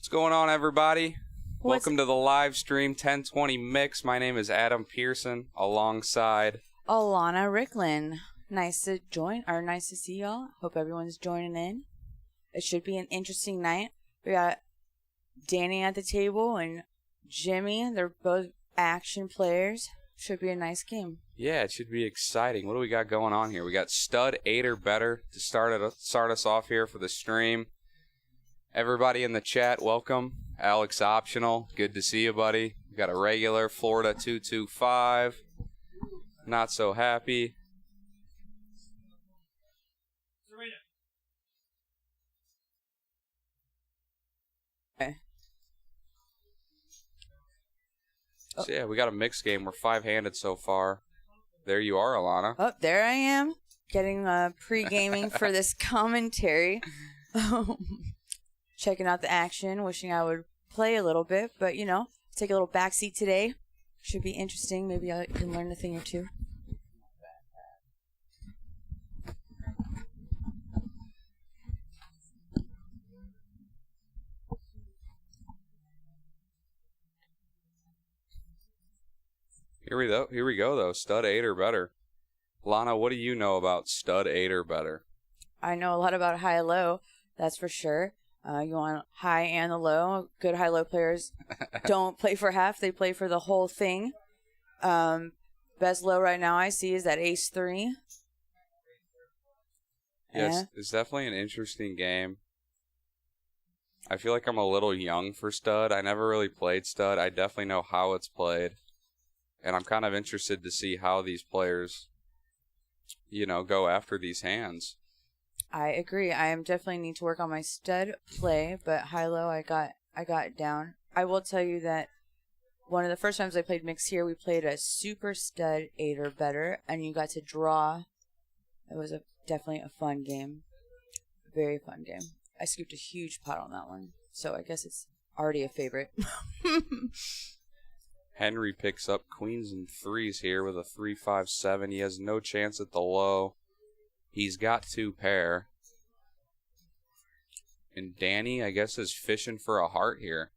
What's going on, everybody? Welcome to the live stream 1020 Mix. My name is Adam Pearson, alongside Alana Ricklin. Nice to join, or nice to see y'all. Hope everyone's joining in. It should be an interesting night. We got Danny at the table and Jimmy. They're both action players. Should be a nice game. Yeah, it should be exciting. What do we got going on here? We got stud 8 or better to start us off here for the stream. Everybody in the chat, welcome. Alex Optional, good to see you, buddy. We got a regular, Florida 225. Not so happy. Okay. So yeah, we got a mixed game. We're 5-handed so far. There you are, Alana. Oh, there I am, getting pre-gaming for this commentary. Checking out the action, wishing I would play a little bit, but you know, take a little backseat today. Should be interesting. Maybe I can learn a thing or two. Here we go though. Stud 8 or better. Lana, what do you know about stud 8 or better? I know a lot about high-low, that's for sure. You want high and the low. Good high-low players don't play for half. They play for the whole thing. Best low right now I see is that ace 3. Yes, it's definitely an interesting game. I feel like I'm a little young for stud. I never really played stud. I definitely know how it's played. And I'm kind of interested to see how these players, you know, go after these hands. I agree. I am definitely need to work on my stud play, but high-low I got it down. I will tell you that one of the first times I played mixed here, we played a super stud 8 or better, and you got to draw. It was definitely a fun game. Very fun game. I scooped a huge pot on that one, so I guess it's already a favorite. Henry picks up queens and threes here with a 3-5-7. He has no chance at the low. He's got 2 pair. And Danny, I guess, is fishing for a heart here.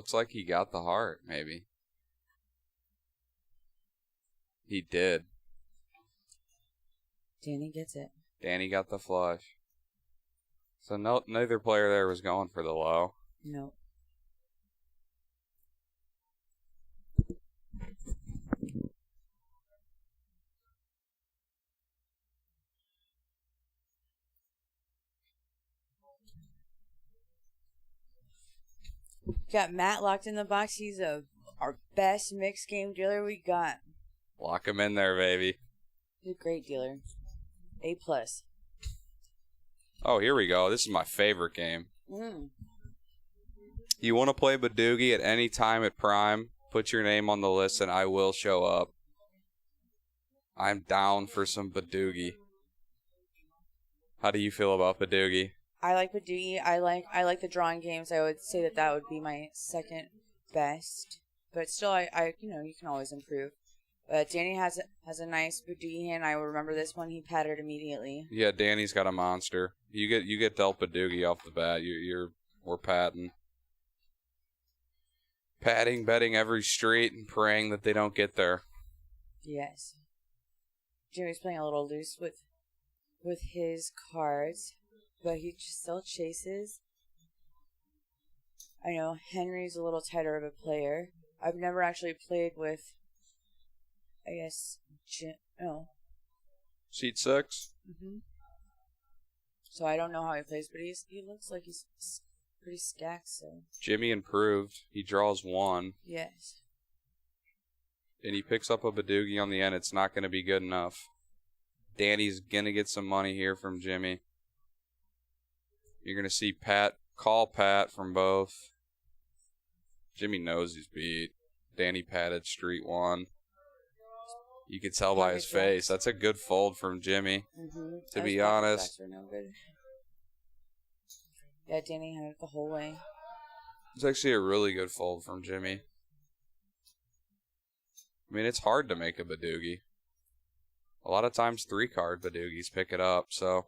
Looks like he got the heart, maybe. He did. Danny gets it. Danny got the flush. So neither player there was going for the low. Nope. Got Matt locked in the box. He's our best mixed game dealer we got. Lock him in there, baby. He's a great dealer. A+. Oh, here we go. This is my favorite game. You want to play Badoogie at any time at Prime, put your name on the list and I will show up. I'm down for some Badoogie. How do you feel about Badoogie? I like Badoogie. I like the drawing games. I would say that would be my second best. But still, I you can always improve. Danny has a nice Badoogie hand. I will remember this one. He pattered immediately. Yeah, Danny's got a monster. You get dealt Badoogie off the bat. We're patting. Patting, betting every street, and praying that they don't get there. Yes. Jimmy's playing a little loose with his cards, but he still chases. I know Henry's a little tighter of a player. I've never actually played with, I guess, Seat 6? Mm-hmm. So I don't know how he plays, but he looks like he's pretty stacked, so. Jimmy improved. He draws 1. Yes. And he picks up a Badoogie on the end. It's not going to be good enough. Danny's going to get some money here from Jimmy. You're going to see call Pat from both. Jimmy knows he's beat. Danny patted street 1. You can tell by his face. That's a good fold from Jimmy, to be honest. No good. Yeah, Danny had it the whole way. It's actually a really good fold from Jimmy. I mean, it's hard to make a Badoogie. A lot of times 3-card Badoogies pick it up, so.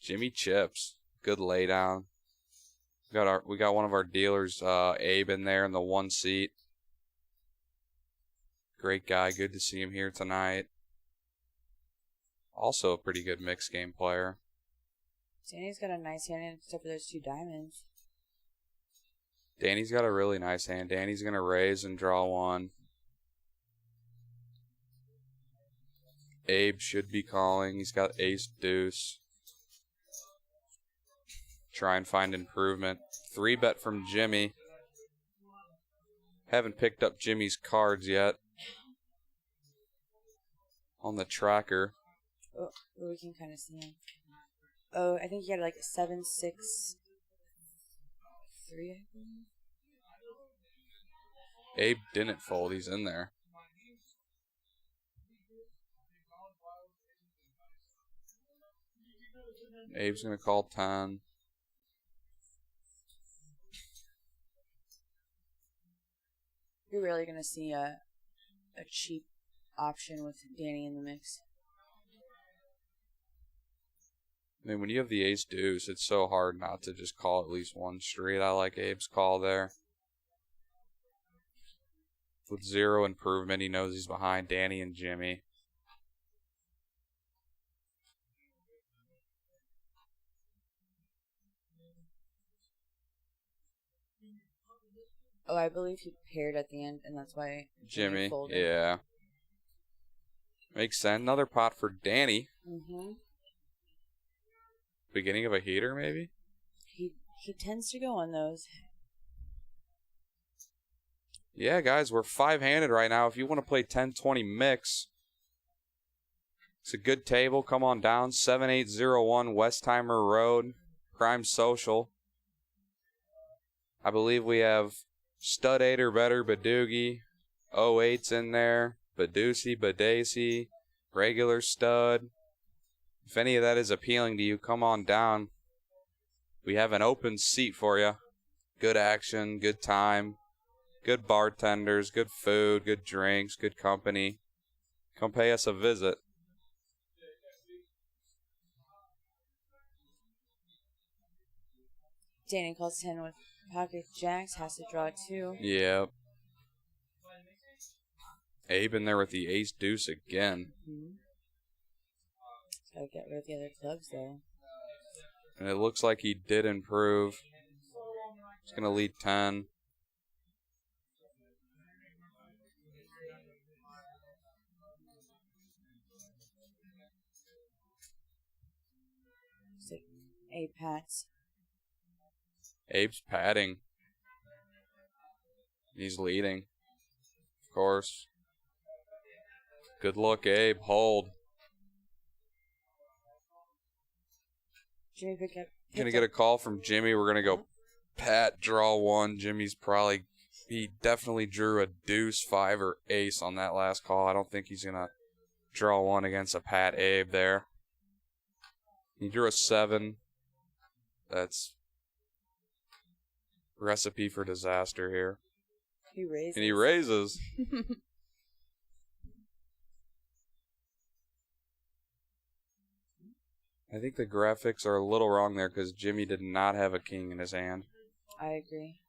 Jimmy chips. Good laydown. We got one of our dealers, Abe, in there in the 1 seat. Great guy. Good to see him here tonight. Also a pretty good mixed game player. Danny's got a nice hand except for those 2 diamonds. Danny's got a really nice hand. Danny's going to raise and draw 1. Abe should be calling. He's got ace deuce. Try and find improvement. 3-bet from Jimmy. Haven't picked up Jimmy's cards yet. On the tracker. Oh, we can kind of see him. Oh, I think he had like 7, 6, 3, I think. Abe didn't fold. He's in there. Abe's going to call 10. You're really going to see a cheap option with Danny in the mix. I mean, when you have the ace deuce, it's so hard not to just call at least 1 straight. I like Abe's call there. With 0 improvement, he knows he's behind Danny and Jimmy. Oh, I believe he paired at the end, and that's why Jimmy folded. Yeah. Makes sense. Another pot for Danny. Beginning of a heater, maybe? He tends to go on those. Yeah, guys, we're 5-handed right now. If you want to play 10-20 mix, it's a good table. Come on down. 7801 Westheimer Road, Prime Social. I believe we have Stud 8 or better, Badoogie, 08's in there, Badoosie, Badacy, regular stud. If any of that is appealing to you, come on down. We have an open seat for you. Good action, good time, good bartenders, good food, good drinks, good company. Come pay us a visit. Danny calls 10 with Pocket Jacks has to draw 2. Yep. Abe in there with the ace deuce again. Gotta get rid of the other clubs, though. And it looks like he did improve. He's going to lead 10. Abe pats. Abe's patting. He's leading. Of course. Good look, Abe. Hold. Jimmy picked up. Gonna get a call from Jimmy. We're gonna go pat, draw 1. Jimmy's probably, he definitely drew a deuce, 5, or ace on that last call. I don't think he's gonna draw 1 against a pat Abe there. He drew a 7. That's recipe for disaster here. He raises. And he raises. I think the graphics are a little wrong there because Jimmy did not have a king in his hand. I agree.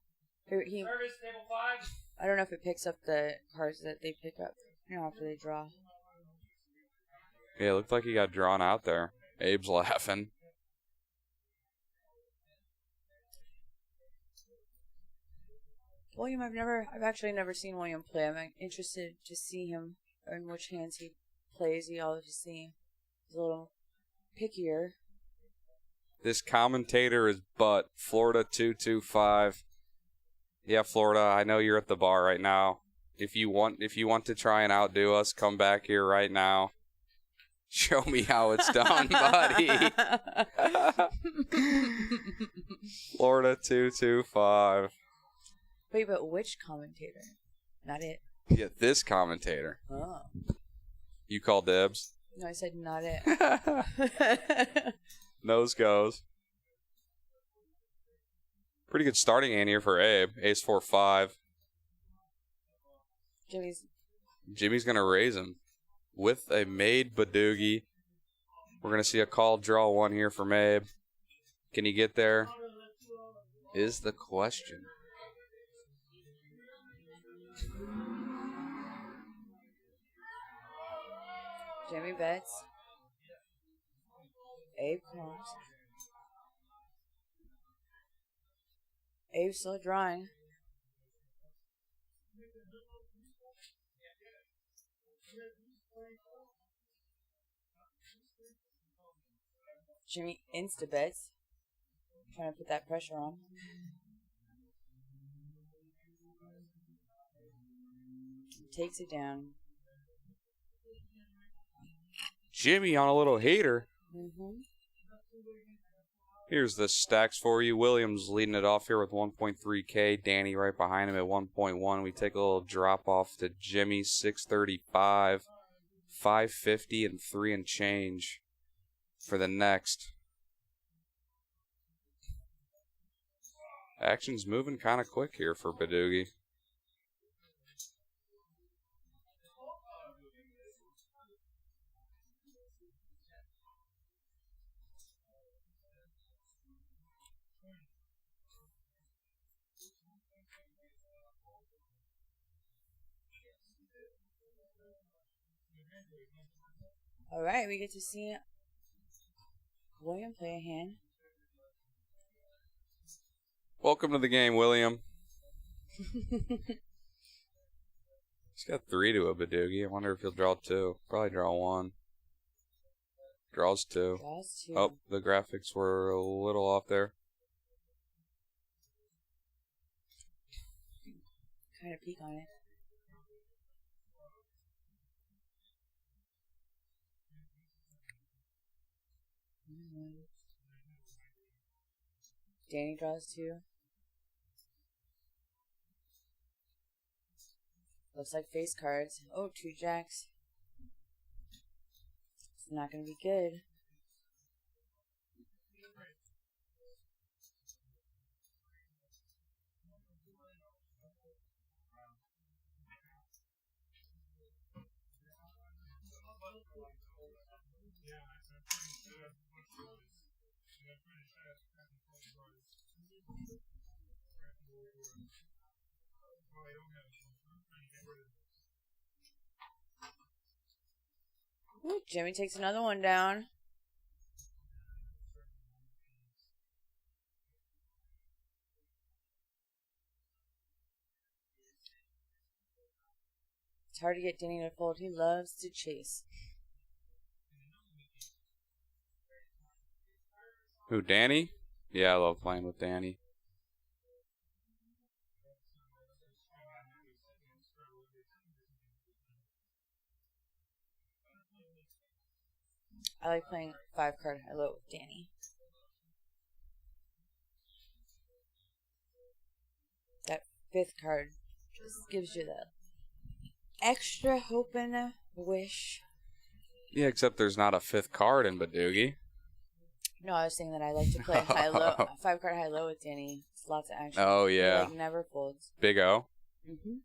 I don't know if it picks up the cards that they pick up after they draw. Yeah, it looked like he got drawn out there. Abe's laughing. William, I've actually never seen William play. I'm interested to see him in which hands he plays. He obviously is a little pickier. This commentator is Butt, Florida 225. Yeah, Florida, I know you're at the bar right now. If you want to try and outdo us, come back here right now. Show me how it's done, buddy. Florida 225. Wait, but which commentator? Not it. Yeah, this commentator. Oh. You call dibs? No, I said not it. Nose goes. Pretty good starting hand here for Abe. Ace 4-5. Jimmy's going to raise him with a made Badoogie. We're going to see a call draw 1 here from Abe. Can he get there? Is the question. Jimmy bets. Abe calls. Abe's still drawing. Jimmy insta-bets. Trying to put that pressure on. Takes it down. Jimmy on a little hater. Mm-hmm. Here's the stacks for you. Williams leading it off here with 1.3K. Danny right behind him at 1.1. We take a little drop off to Jimmy, 635, 550, and 3 and change for the next. Action's moving kind of quick here for Badoogie. All right, we get to see William play a hand. Welcome to the game, William. He's got 3 to a Badoogie. I wonder if he'll draw 2. Probably draw 1. Draws 2. Draws 2. Oh, the graphics were a little off there. Kind of peek on it. Danny draws 2. Looks like face cards. Oh, 2 jacks. It's not going to be good. Ooh, Jimmy takes another one down. It's hard to get Denny to fold. He loves to chase. Who, Danny? Yeah, I love playing with Danny. I like playing 5-card high-low with Danny. That 5th card just gives you the extra hope and a wish. Yeah, except there's not a 5th card in Badoogie. No, I was saying that I like to play high-low, 5-card high-low with Danny. It's lots of action. Oh, yeah. He, never folds. Big O? Mm-hmm.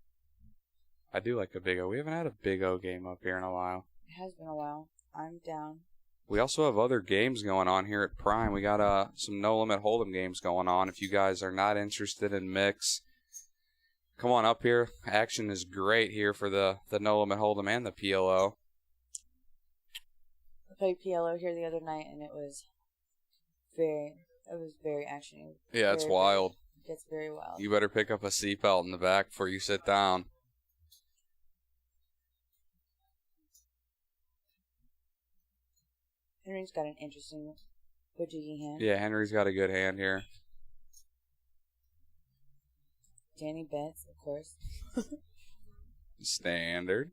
I do like a Big O. We haven't had a Big O game up here in a while. It has been a while. I'm down. We also have other games going on here at Prime. We got some No Limit Hold'em games going on. If you guys are not interested in mix, come on up here. Action is great here for the No Limit Hold'em and the PLO. I played PLO here the other night, and it was very actiony. Yeah, it's wild. It gets very wild. You better pick up a seatbelt in the back before you sit down. Henry's got an interesting Badoogie hand. Yeah, Henry's got a good hand here. Danny bets, of course. Standard.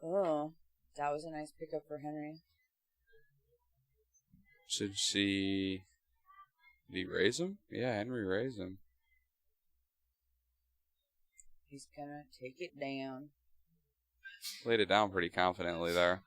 Oh, that was a nice pickup for Henry. Should see. Did he raise him? Yeah, Henry raised him. He's gonna take it down. Laid it down pretty confidently there.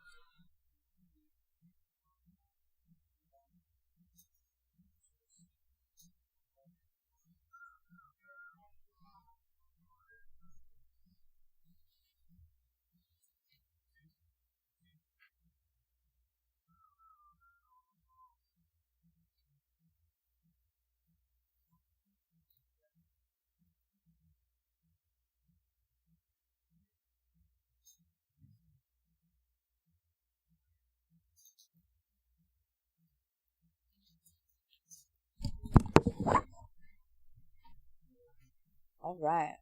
All right.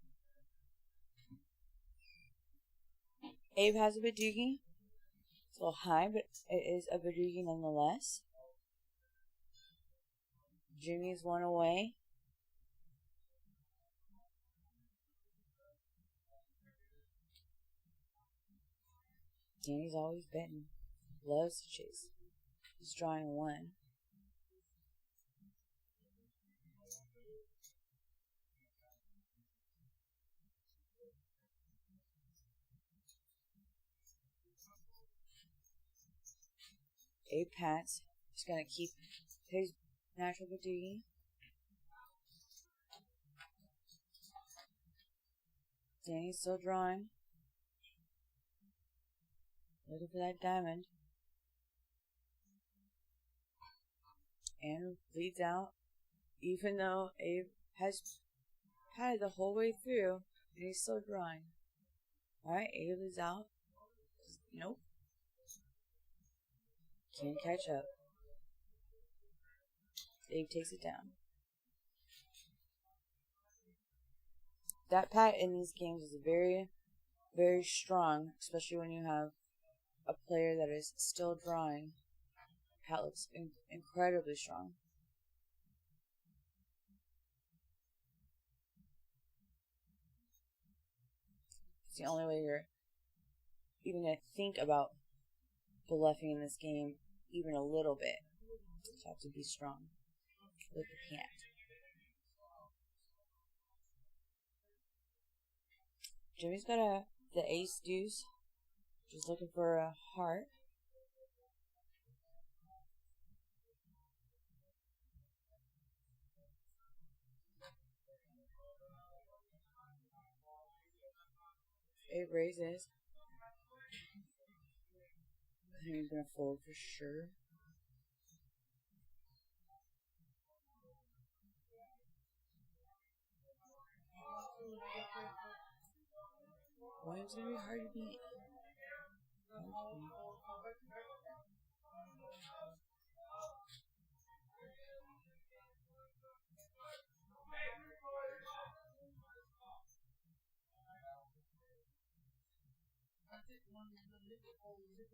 Abe has a Badoogie. It's a little high, but it is a Badoogie nonetheless. Jimmy's one away. Danny's always betting. Loves to chase. He's drawing 1. Abe Pats. Just gonna keep his natural Badoogie. Danny's still drawing. Looking for that diamond. And leads out. Even though Abe has patted the whole way through, and he's still drawing. Alright, Abe is out. Nope. Can't catch up. Abe takes it down. That pat in these games is very, very strong, especially when you have a player that is still drawing. Pat looks incredibly strong. It's the only way you're even going to think about bluffing in this game even a little bit. You have to be strong. But you can't. Jimmy's got the ace deuce. Just looking for a heart. Abe raises. I think he's gonna fold for sure. William's gonna be hard to beat.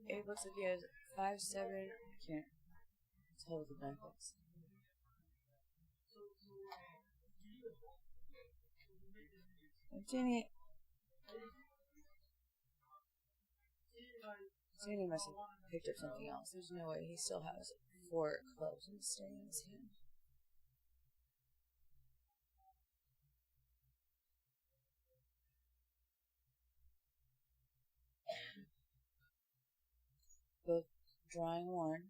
It looks like he has 5-7. I can't tell the benefits. Dang it. Sandy must have picked up something else. There's no way he still has 4 clubs and staying in his hand. Both drawing 1.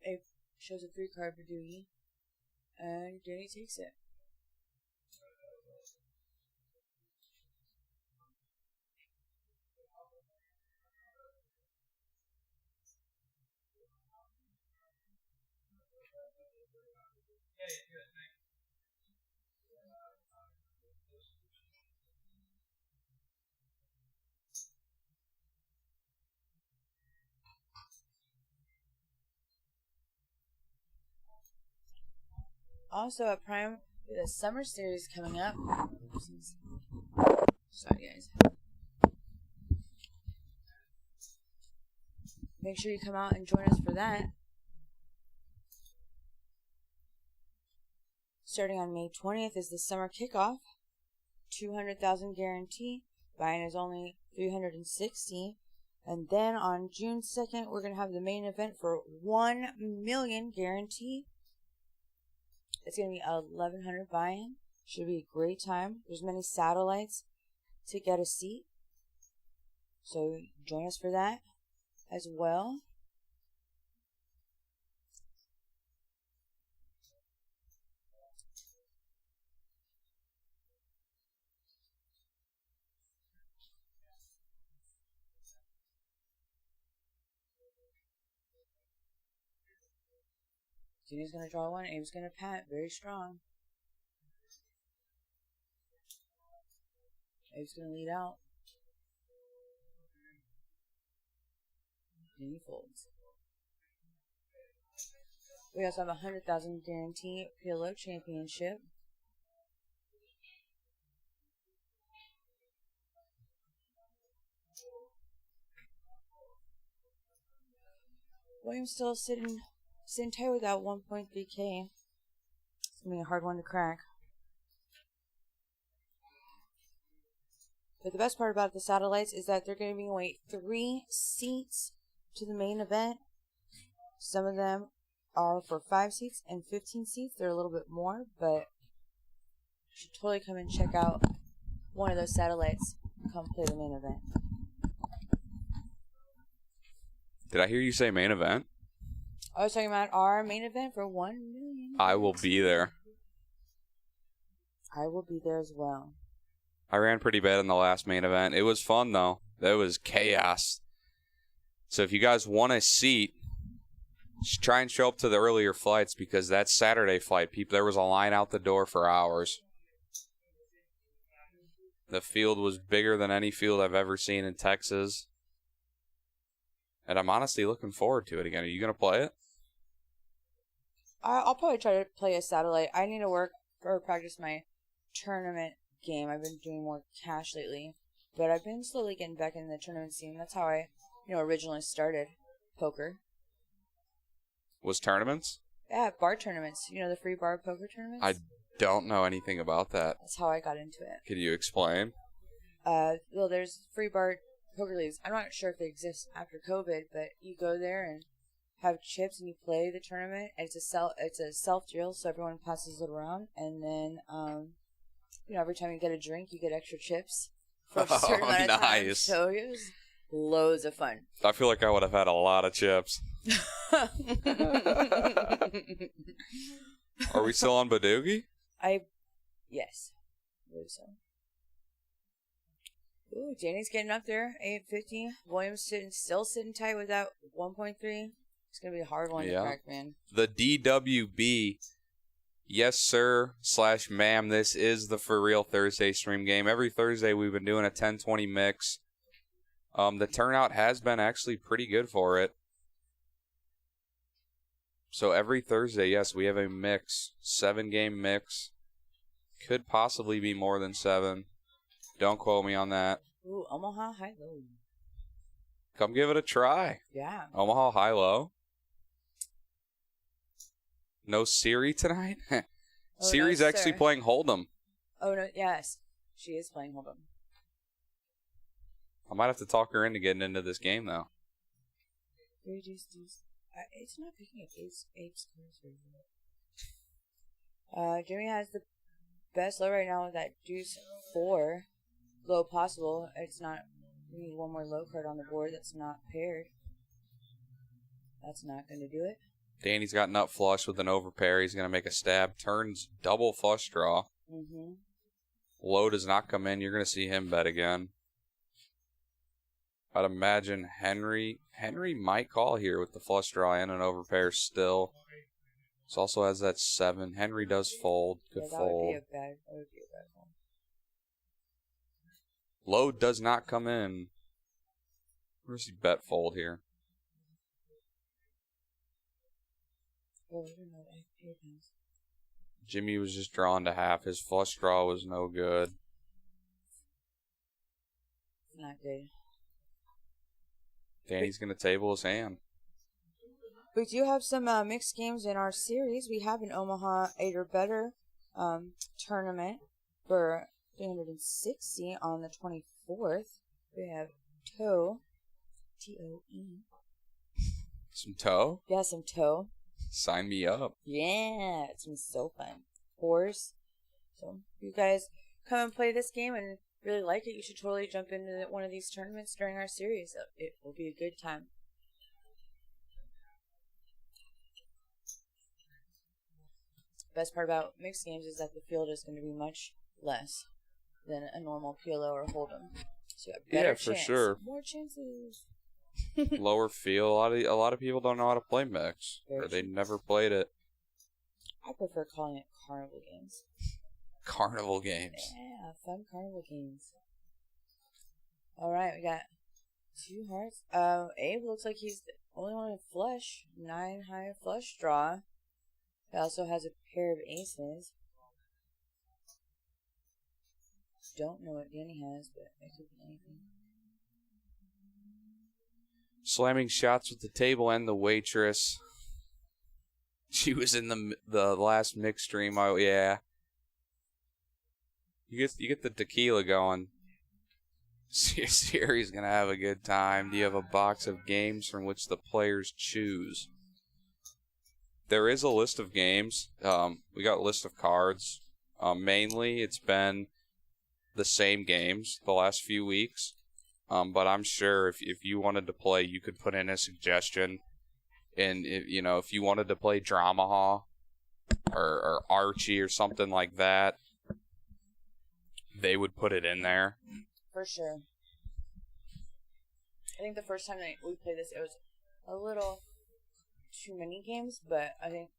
It shows a 3-card for Doogie. And Danny takes it. Also at Prime, the summer series coming up. Sorry, guys. Make sure you come out and join us for that. Starting on May 20th is the summer kickoff. 200,000 guarantee. Buy-in is only $360. And then on June 2nd, we're going to have the main event for $1 million guarantee. It's going to be $1,100 buy-in. Should be a great time. There's many satellites to get a seat. So join us for that as well. Judy's going to draw 1. Abe's going to pat. Very strong. Abe's going to lead out. And he folds. We also have a 100,000 guarantee PLO championship. William's still sitting tight with that 1.3K. It's going to be a hard one to crack. But the best part about the satellites is that they're going to be away 3 seats to the main event. Some of them are for 5 seats and 15 seats. They're a little bit more, but you should totally come and check out one of those satellites. Come play the main event. Did I hear you say main event? I was talking about our main event for 1 million. I will be there. I will be there as well. I ran pretty bad in the last main event. It was fun, though. That was chaos. So if you guys want a seat, just try and show up to the earlier flights because that Saturday flight, there was a line out the door for hours. The field was bigger than any field I've ever seen in Texas. And I'm honestly looking forward to it again. Are you going to play it? I'll probably try to play a satellite. I need to work or practice my tournament game. I've been doing more cash lately. But I've been slowly getting back in the tournament scene. That's how I, originally started poker. Was tournaments? Yeah, bar tournaments. The free bar poker tournaments? I don't know anything about that. That's how I got into it. Could you explain? Well, there's free bar poker leagues. I'm not sure if they exist after COVID, but you go there and have chips and you play the tournament. And it's a self drill, so everyone passes it around, and then every time you get a drink, you get extra chips for a certain amount of time. So it was loads of fun. I feel like I would have had a lot of chips. Are we still on Badoogie? Yes. I believe so. Ooh, Danny's getting up there, 850. Williams still sitting tight with that 1.3. It's going to be a hard one to crack, man. The DWB, yes sir / ma'am, this is the For Real Thursday stream game. Every Thursday we've been doing a 10-20 mix. The turnout has been actually pretty good for it. So every Thursday, yes, we have a mix, 7-game mix. Could possibly be more than 7. Don't quote me on that. Ooh, Omaha high-low. Come give it a try. Yeah. Omaha high-low. No Siri tonight? Siri's actually playing holdem. Oh, no, yes. She is playing holdem. I might have to talk her into getting into this game, though. It's not picking up eight scores right now. Jimmy has the best low right now with that deuce 4. Low possible. It's not. We need one more low card on the board that's not paired. That's not going to do it. Danny's got nut flush with an overpair. He's going to make a stab. Turns double flush draw. Mm-hmm. Low does not come in. You're going to see him bet again. I'd imagine Henry might call here with the flush draw and an overpair still. This also has that 7. Henry does fold. Good fold. That would be a bad one. Low does not come in. Where's he bet fold here? Oh, I don't know. Jimmy was just drawn to half. His flush draw was no good. Not good. Danny's going to table his hand. We do have some mixed games in our series. We have an Omaha 8 or better tournament for 360 on the 24th. We have toe, T-O-E. Some toe? Yeah, some toe. Sign me up. Yeah, it's been so fun. Horse. So, if you guys come and play this game and really like it, you should totally jump into one of these tournaments during our series. It will be a good time. Best part about mixed games is that the field is going to be much less than a normal PLO or hold'em. So you have better chance. For sure. More chances. Lower field. A lot of people don't know how to play mix, or they never played it. I prefer calling it carnival games. Carnival games. Yeah, fun carnival games. All right, we got 2 hearts. Abe looks like he's the only one with flush. 9 high flush draw. He also has a pair of aces. Don't know what Danny has, but it could be anything. Slamming shots with the table and the waitress. She was in the last mix stream. Oh yeah. You get the tequila going. Siri's gonna have a good time. Do you have a box of games from which the players choose? There is a list of games. We got a list of cards. Mainly, it's been the same games the last few weeks. But I'm sure if you wanted to play, you could put in a suggestion. And if you wanted to play Dramaha or Archie or something like that, they would put it in there. For sure. I think the first time that we played this, it was a little too many games, but I think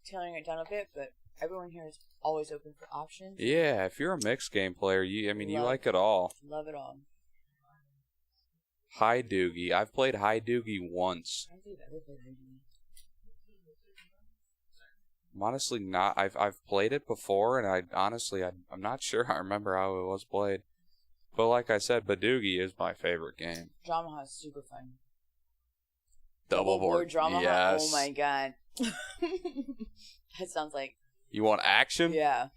tailoring it down a bit, but everyone here is always open for options. Yeah, if you're a mixed game player, you like it all. Love it all. High Doogie. I've played High Doogie once. I don't think I've ever played High Doogie. I'm honestly not. I've played it before, and I'm not sure I remember how it was played. But like I said, Badoogie is my favorite game. Dramaha is super fun. Double board Dramaha? Yes. Oh my god. That sounds like... You want action? Yeah.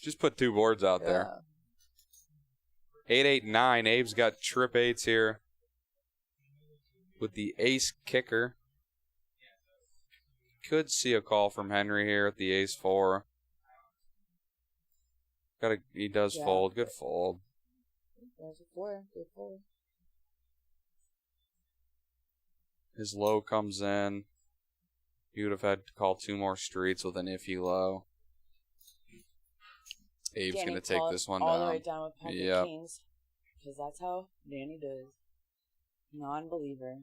Just put 2 boards out there. 8, 8, 9. Abe's got trip 8s here. With the ace kicker. Could see a call from Henry here at the ace 4. He does fold. Good fold. There's a 4. Good fold. His low comes in. He would have had to call 2 more streets with an iffy low. Abe's Danny going to take called this one all down. the way down with pocket Yep. kings. Because that's how Danny does. Non-believer.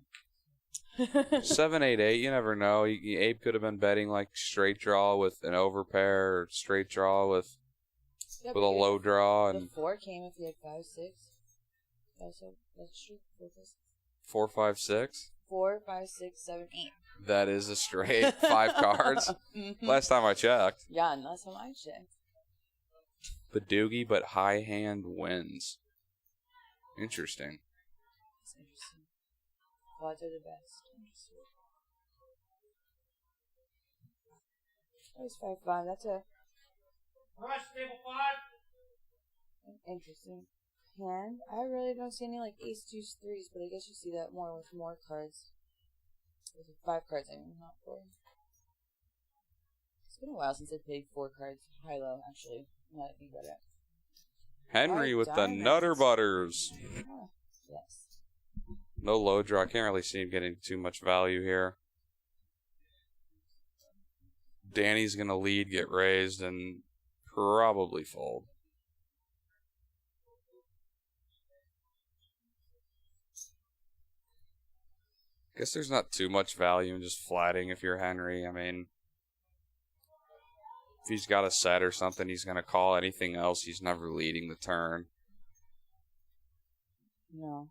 7-8-8, you never know. Abe could have been betting like straight draw with an overpair or straight draw with Yeah, a but low draw. The And 4 came if you had 5, 6. That's true. 4, 5, 6. 4, 5, 6, 7, 8. That is a straight 5 cards. Last time I checked. Yeah, and last time I checked. Badoogie, but high hand wins. Interesting. That's interesting. Quads are the best. Interesting. That was 5-5. That's a Rush table 5. interesting hand. I really don't see any like ace, deuce, threes, but I guess you see that more with more cards. With 5 cards, I mean, not 4. It's been a while since I played 4 cards high-low, actually. Now that I think about it. Henry with the diamonds. Nutter Butters. Oh, yes. No low draw. I can't really see him getting too much value here. Danny's going to lead, get raised, and probably fold. Guess there's not too much value in just flatting if you're Henry. I mean, if he's got a set or something, he's going to call. Anything else, he's never leading the turn. No.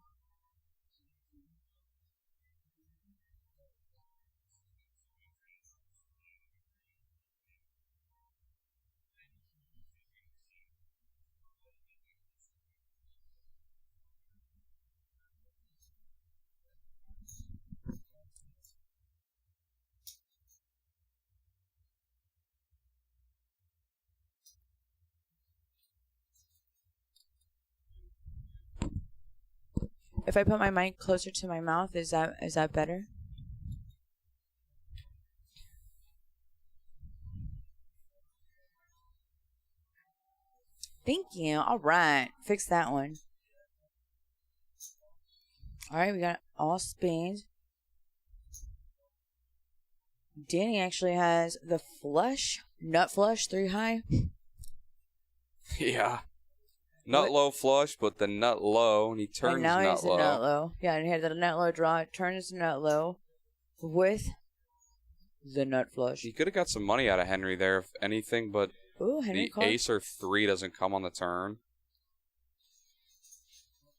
If I put my mic closer to my mouth, is that better? Thank you. All right. Fix that one. All right, we got all spades. Danny actually has the flush, nut flush, 3 high. Yeah. Nut low flush, but the nut low, and he turns And now nut he's a low. nut low. Yeah, and he had the nut low draw. It turns to nut low with the nut flush. He could have got some money out of Henry there, if anything, but Ooh, Henry the called. ace or 3 doesn't come on the turn.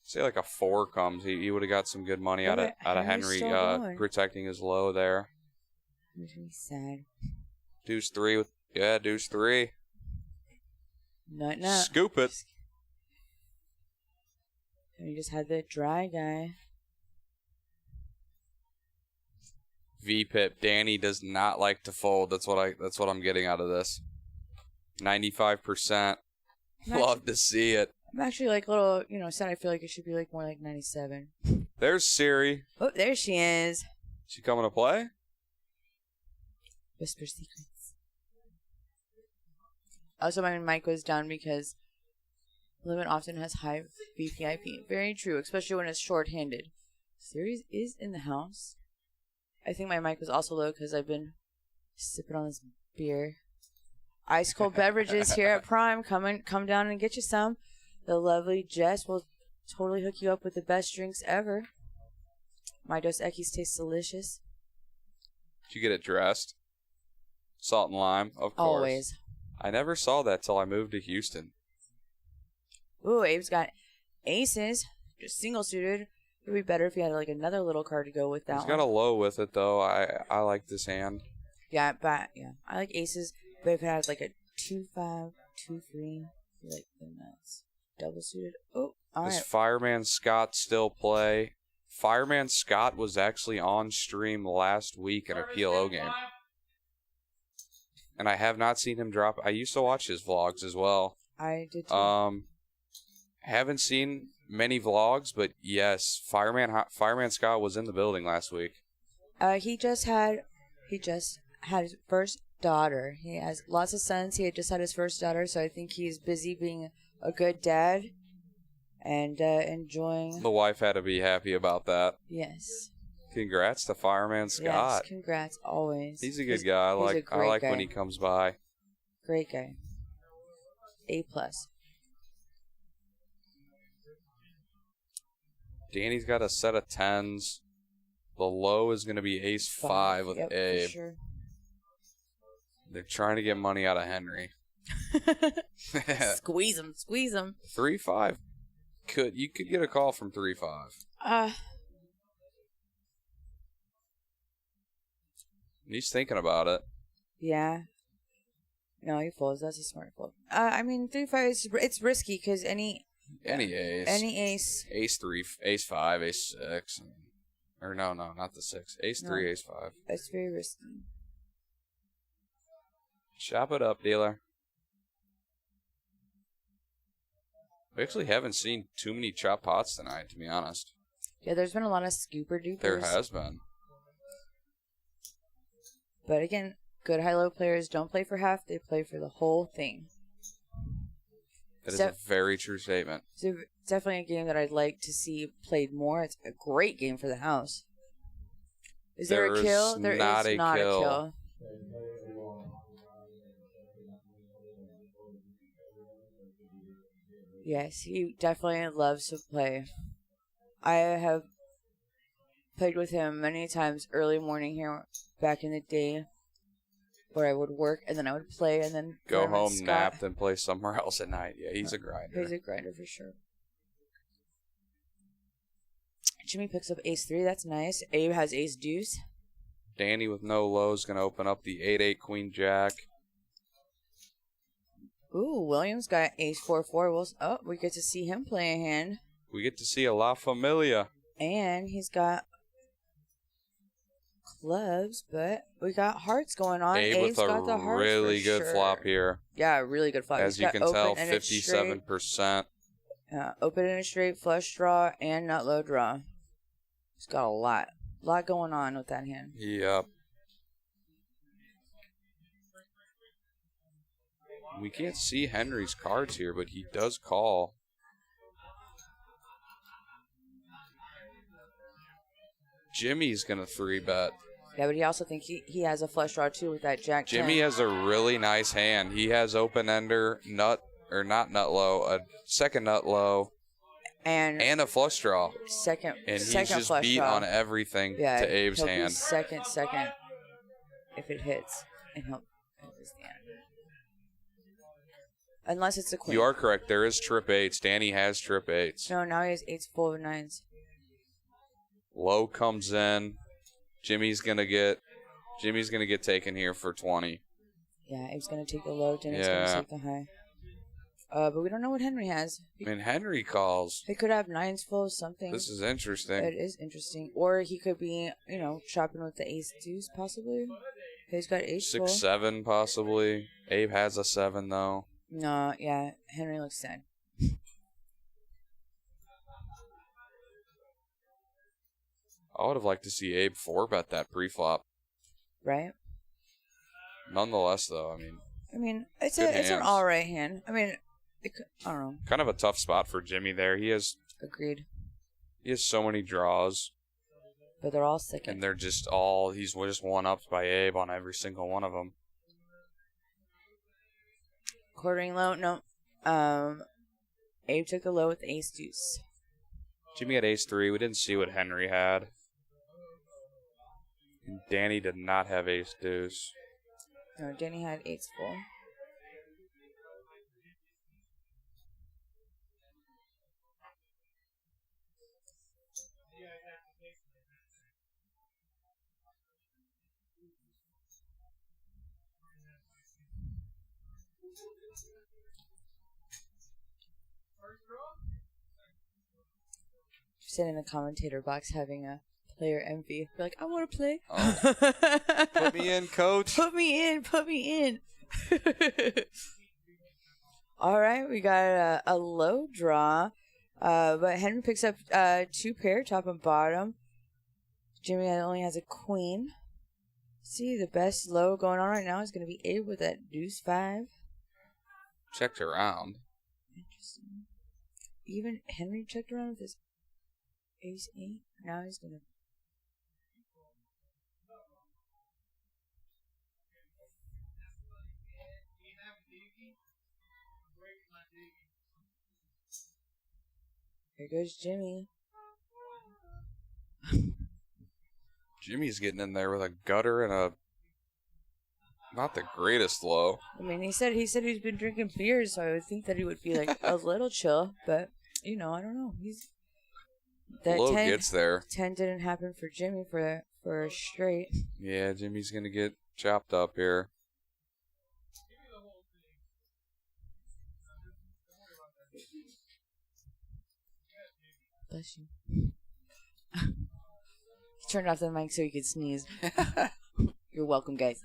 Say like a 4 comes, he would have got some good money out of Henry's Henry still going. protecting his low there. Makes me sad. Deuce 3 with deuce 3. Nut. Scoop it. And he just had the dry guy. V-pip. Danny does not like to fold. That's what I'm getting out of this. 95%. Love to see it. I'm actually like a little, sad. I feel like it should be like more like 97. There's Siri. Oh, there she is. She coming to play? Whisper secrets. Also, my mic was down because limit often has high VPIP. Very true, especially when it's short-handed. Siri is in the house. I think my mic was also low because I've been sipping on this beer. Ice cold beverages here at Prime. Come down and get you some. The lovely Jess will totally hook you up with the best drinks ever. My Dos Equis tastes delicious. Did you get it dressed? Salt and lime, of course. Always. I never saw that till I moved to Houston. Ooh, Abe's got aces. Just single suited. It would be better if he had like another little card to go with that He's one. got a low with it though. I like this hand. Yeah, but yeah, I like aces. But if it had like a 2-5, 2-3, like the nuts. Double suited. Oh, all Does right. Fireman Scott still play? Fireman Scott was actually on stream last week in a PLO game. And I have not seen him drop. I used to watch his vlogs as well. I did too. Haven't seen many vlogs, but yes, Fireman Scott was in the building last week. He just had his first daughter. He has lots of sons. He had just had his first daughter, so I think he's busy being a good dad and enjoying. The wife had to be happy about that. Yes. Congrats to Fireman Scott. Yes, congrats always. He's a good guy. I like guy. when he comes by. Great guy. A+. Danny's got a set of 10s. The low is going to be ace 5 with Yep, Abe. for sure. They're trying to get money out of Henry. Squeeze him. 3-5. You could get a call from 3-5. He's thinking about it. Yeah. No, he folds. That's a smart fold. I mean, 3-5 it's risky because any ace, ace 3, ace 5, ace 6, or no, not the 6. Ace 3, ace 5. It's very risky. Chop it up, dealer. We actually haven't seen too many chop pots tonight, to be honest. Yeah, there's been a lot of scooper dupers. There has been. But again, good high-low players don't play for half; they play for the whole thing. That is a very true statement. It's definitely a game that I'd like to see played more. It's a great game for the house. Is there a kill? There is not a kill. Yes, he definitely loves to play. I have played with him many times early morning here back in the day where I would work and then I would play and then go home, nap, then play somewhere else at night. Yeah, he's a grinder. He's a grinder for sure. Jimmy picks up ace 3. That's nice. Abe has ace deuce. Danny with no low is going to open up the 8-8 queen jack. Ooh, Williams got ace 4-4. We get to see him play a hand. We get to see a La Familia. And he's got clubs, but we got hearts going on. Abe Abe's with got the a hearts really for good sure. flop here. Yeah, really good flop. As you can tell, 57%. Open and a straight, flush draw, and nut low draw. He's got a lot going on with that hand. Yep. We can't see Henry's cards here, but he does call. Jimmy's going to 3-bet. Yeah, but he also thinks he has a flush draw, too, with that jack 10. Jimmy has a really nice hand. He has open-ender, not nut low, a second nut low, and a flush draw. And he's just beat on everything to Abe's hand. Second, if it hits. And he'll stand. Unless it's a queen. You are correct. There is trip 8s. Danny has trip 8s. No, now he has 8s full of 9s. Low comes in. Jimmy's gonna get taken here for 20. Yeah, Abe's gonna take the low, Dennis gonna take the high. But we don't know what Henry has. Henry calls. He could have 9s full of something. This is interesting. It is interesting. Or he could be, chopping with the ace deuce possibly. He's got 8 full. 6-7 possibly. Abe has a 7 though. No, yeah, Henry looks sad. I would have liked to see Abe 4-bet that pre-flop. Right? Nonetheless, though, it's an all right hand. I don't know. Kind of a tough spot for Jimmy there. Agreed. He has so many draws. But they're all second. And they're he's just one-upped by Abe on every single one of them. Quartering low, no. Abe took the low with ace deuce. Jimmy had ace 3. We didn't see what Henry had. And Danny did not have ace deuce. No, Danny had 8s full. Sit in the commentator box having a player envy. You're like, I want to play. Oh. Put me in, coach. Put me in. All right, we got a low draw. But Henry picks up 2 pair, top and bottom. Jimmy only has a queen. See, the best low going on right now is going to be Abe with that deuce 5. Checked around. Interesting. Even Henry checked around with his ace 8. Now he's going to... Here goes Jimmy. Jimmy's getting in there with a gutter and a not the greatest low. I mean, he said he's been drinking beers, so I would think that he would be like a little chill, but I don't know. He's that Low 10, gets there. 10 didn't happen for Jimmy for a straight. Yeah, Jimmy's gonna get chopped up here. Bless you. He turned off the mic so he could sneeze. You're welcome, guys.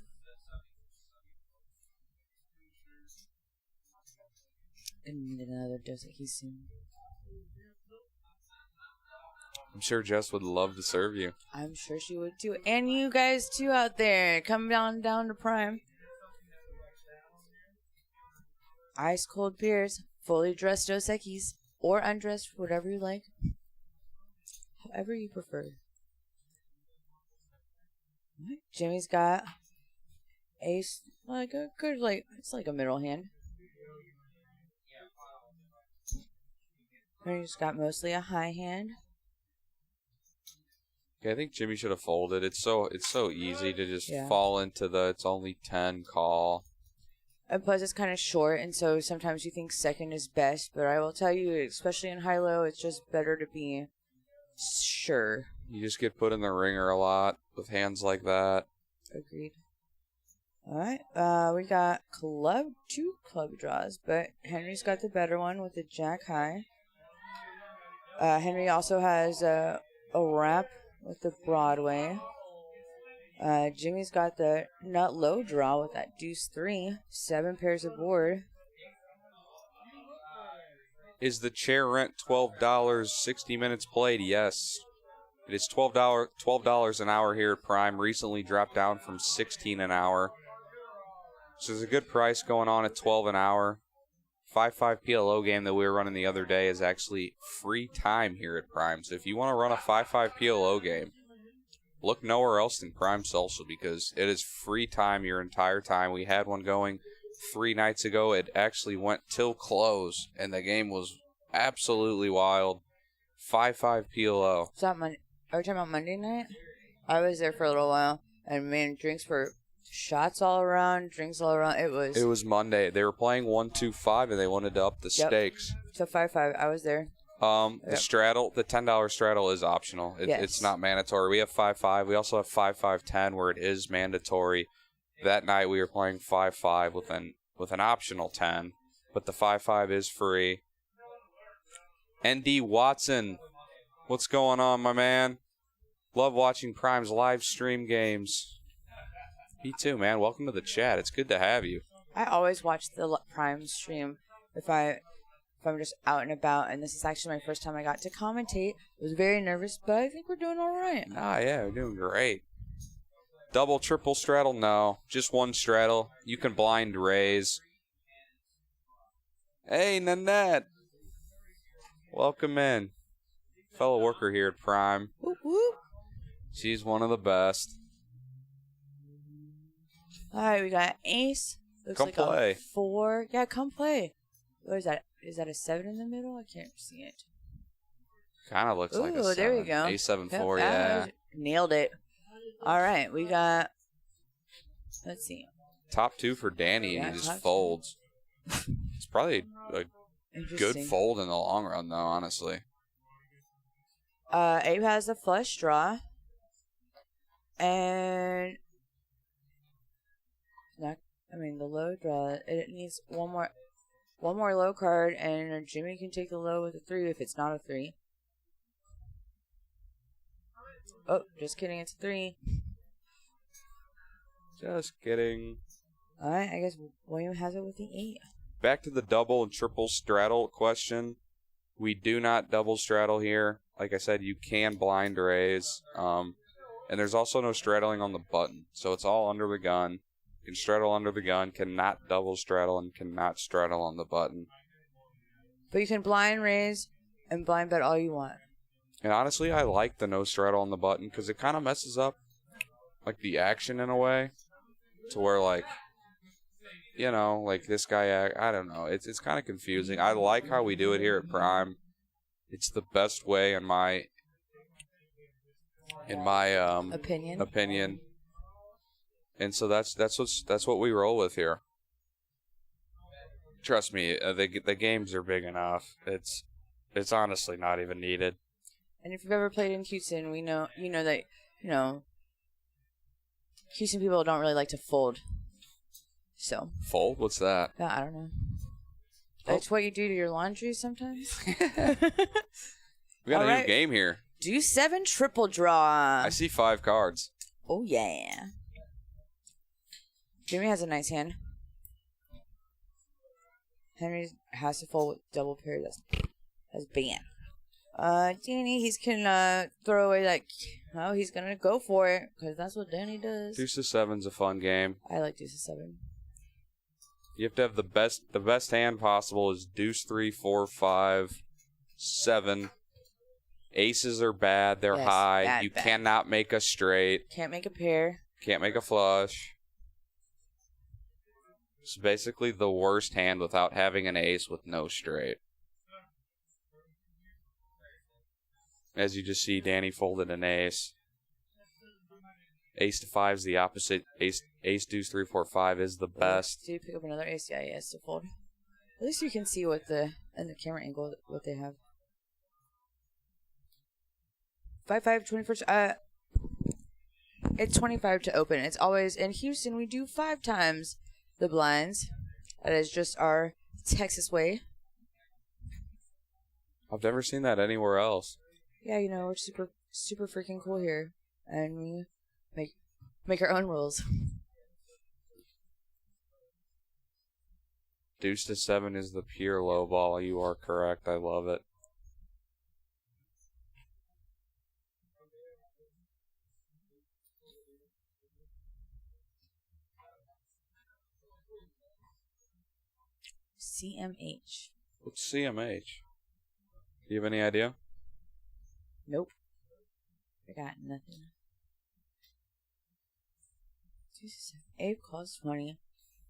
And need another Dos Equis soon. I'm sure Jess would love to serve you. I'm sure she would too. And you guys too out there. Come down to Prime. Ice cold beers. Fully dressed Dos Equis. Or undressed, whatever you like. However you prefer. Jimmy's got ace, like a good, it's like a middle hand. Henry's got mostly a high hand. Yeah, I think Jimmy should have folded. It's so easy to just Yeah. fall into the it's only 10 call. And plus it's kind of short, and so sometimes you think second is best, but I will tell you, especially in high-low, it's just better to be sure. You just get put in the ringer a lot with hands like that. Agreed. Alright, we got two club draws, but Henry's got the better one with the jack high. Henry also has a wrap with the Broadway. Jimmy's got the nut low draw with that deuce 3, 7 pairs of board. Is the chair rent $12, 60 minutes played? Yes. It is $12 an hour here at Prime. Recently dropped down from $16 an hour. So there's a good price going on at $12 an hour. 5-5 PLO game that we were running the other day is actually free time here at Prime. So if you want to run a 5-5 PLO game, look nowhere else than Prime Social because it is free time your entire time. We had one going 3 nights ago. It actually went till close, and the game was absolutely wild. 5-5 PLO. Is that are we talking about Monday night? I was there for a little while, and man, drinks for shots all around, drinks all around. It was Monday. They were playing 1-2-5, and they wanted to up the stakes. So 5-5. I was there. The straddle, the $10 straddle is optional. It's not mandatory. We have 5-5. We also have 5-5-10 where it is mandatory. That night we were playing 5-5 with an optional 10, but the 5-5 is free. ND Watson, what's going on, my man? Love watching Prime's live stream games. Me too, man. Welcome to the chat. It's good to have you. I always watch the Prime stream if I'm just out and about, and this is actually my first time I got to commentate. I was very nervous, but I think we're doing all right. Ah, yeah, we're doing great. Double, triple straddle? No, just one straddle. You can blind raise. Hey, Nanette. Welcome in. Fellow worker here at Prime. Whoop, whoop. She's one of the best. All right, we got ace. Looks Come like play. a 4. Yeah, come play. What is that? Is that a 7 in the middle? I can't see it. Kind of looks like a 7. There you go. A7-4, Yep, yeah. Nailed it. All right, we got, let's see. Top 2 for Danny, and Yeah, he just top 2. folds. It's probably a good Interesting. fold in the long run, though, honestly. Abe has a flush draw. And the low draw, it needs one more low card, and Jimmy can take the low with a 3 if it's not a 3. Oh, just kidding, it's a 3. Just kidding. Alright, I guess William has it with the 8. Back to the double and triple straddle question. We do not double straddle here. Like I said, you can blind raise. And there's also no straddling on the button. So it's all under the gun. You can straddle under the gun, cannot double straddle, and cannot straddle on the button. But you can blind raise and blind bet all you want. And honestly, I like the no straddle on the button because it kind of messes up like the action in a way. To where like this guy, I don't know. It's kind of confusing. I like how we do it here at Prime. It's the best way in my opinion. And so that's what we roll with here. Trust me, the games are big enough. It's honestly not even needed. And if you've ever played in Houston, you know that Houston people don't really like to fold. So Fold? What's that? I don't know. Oh. It's what you do to your laundry sometimes. We got a new game here. Do 7 triple draw. I see 5 cards. Oh yeah. Jimmy has a nice hand. Henry has to fold with double pair. That's banned. Danny, he's gonna throw away that. Oh, he's gonna go for it because that's what Danny does. Deuce of 7's a fun game. I like Deuce of 7. You have to have the best hand possible is Deuce 3, 4, 5, 7. Aces are bad. They're high. Bad, you bad. cannot make a straight. Can't make a pair. Can't make a flush. It's basically the worst hand without having an ace with no straight. As you just see, Danny folded an ace. Ace to 5 is the opposite. Ace, deuce, 3, 4, 5 is the best. Do you pick up another ace? Yeah, he has to fold. At least you can see what in the camera angle what they have. 5-5, 21st. It's 25 to open. It's always in Houston. We do 5 times the blinds. That is just our Texas way. I've never seen that anywhere else. Yeah, we're super freaking cool here, and we make our own rules. Deuce to 7 is the pure low ball. You are correct. I love it. CMH. What's CMH? Do you have any idea? Nope. I got nothing. Abe calls 20.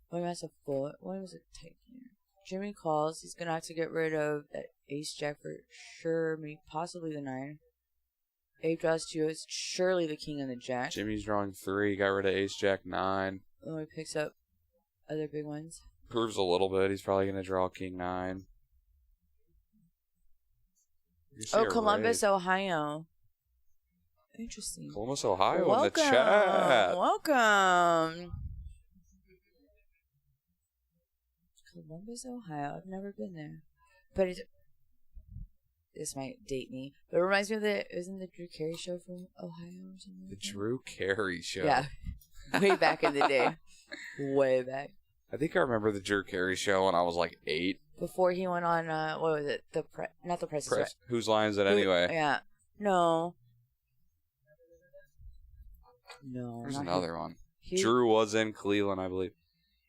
One has a foot. One was a tight here. Jimmy calls. He's gonna have to get rid of that ace jack for sure. Maybe possibly the 9. Abe draws 2. It's surely the king and the jack. Jimmy's drawing 3. Got rid of ace jack 9. Oh, he picks up other big ones. Proves a little bit. He's probably gonna draw king 9. Oh, Columbus, Ohio. Interesting. Columbus, Ohio in the chat. Welcome. Columbus, Ohio. I've never been there. But this might date me. But it reminds me of isn't the Drew Carey show from Ohio or something? The Drew Carey show. Yeah. Way back in the day. Way back. I think I remember the Drew Carey show when I was like 8. Before he went on, what was it? Not the Price is Right. Whose line is it anyway? Yeah. No. There's another one. Drew was in Cleveland, I believe.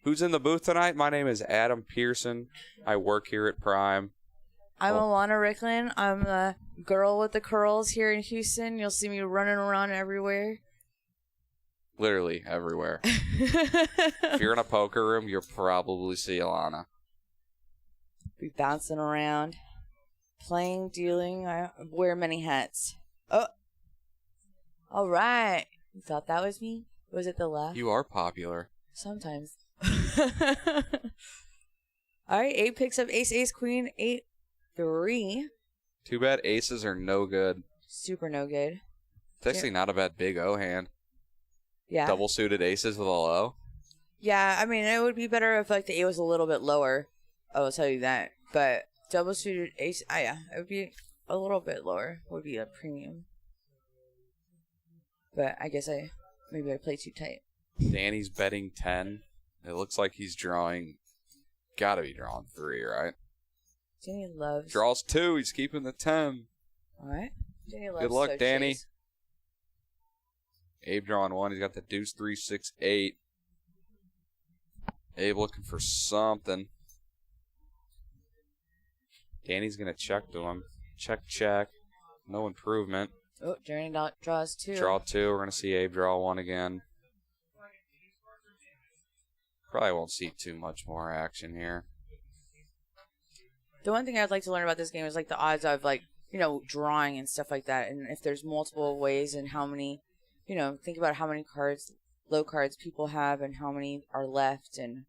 Who's in the booth tonight? My name is Adam Pearson. I work here at Prime. I'm Alana Ricklin. I'm the girl with the curls here in Houston. You'll see me running around everywhere. Literally everywhere. If you're in a poker room, you'll probably see Alana. Be bouncing around. Playing, dealing. I wear many hats. Oh. All right. You thought that was me? Was it the left? You are popular. Sometimes. All right. Abe picks up ace, ace, queen, 8-3. Too bad aces are no good. Super no good. It's actually not a bad big O hand. Yeah. Double suited aces with a low. Yeah, I mean, it would be better if like the A was a little bit lower. I will tell you that. But double suited ace, yeah, it would be a little bit lower. Would be a premium. But I guess maybe I play too tight. Danny's betting 10. It looks like he's drawing. Gotta be drawing 3, right? Danny loves. Draws 2. He's keeping the 10. All right. Danny loves. Good luck, Danny. Chase. Abe drawing 1. He's got the deuce 3, 6, 8. Abe looking for something. Danny's gonna check to him. Check, check. No improvement. Oh, Danny draws 2. Draw 2. We're gonna see Abe draw 1 again. Probably won't see too much more action here. The one thing I'd like to learn about this game is like the odds of like drawing and stuff like that. And if there's multiple ways and how many, think about how many low cards people have and how many are left. And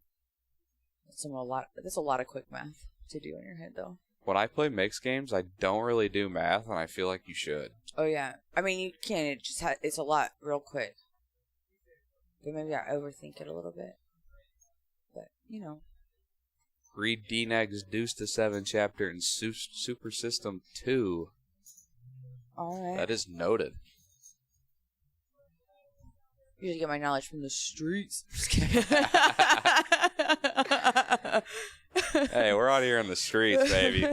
that's a lot of quick math to do in your head, though. When I play mixed games, I don't really do math, and I feel like you should. Oh, yeah. I mean, you can. It just it's a lot real quick. But maybe I overthink it a little bit. But, Read DNEG's Deuce to 7 chapter in Super System 2. All right. That is noted. Usually get my knowledge from the streets. Just kidding. Hey, we're out here in the streets, baby.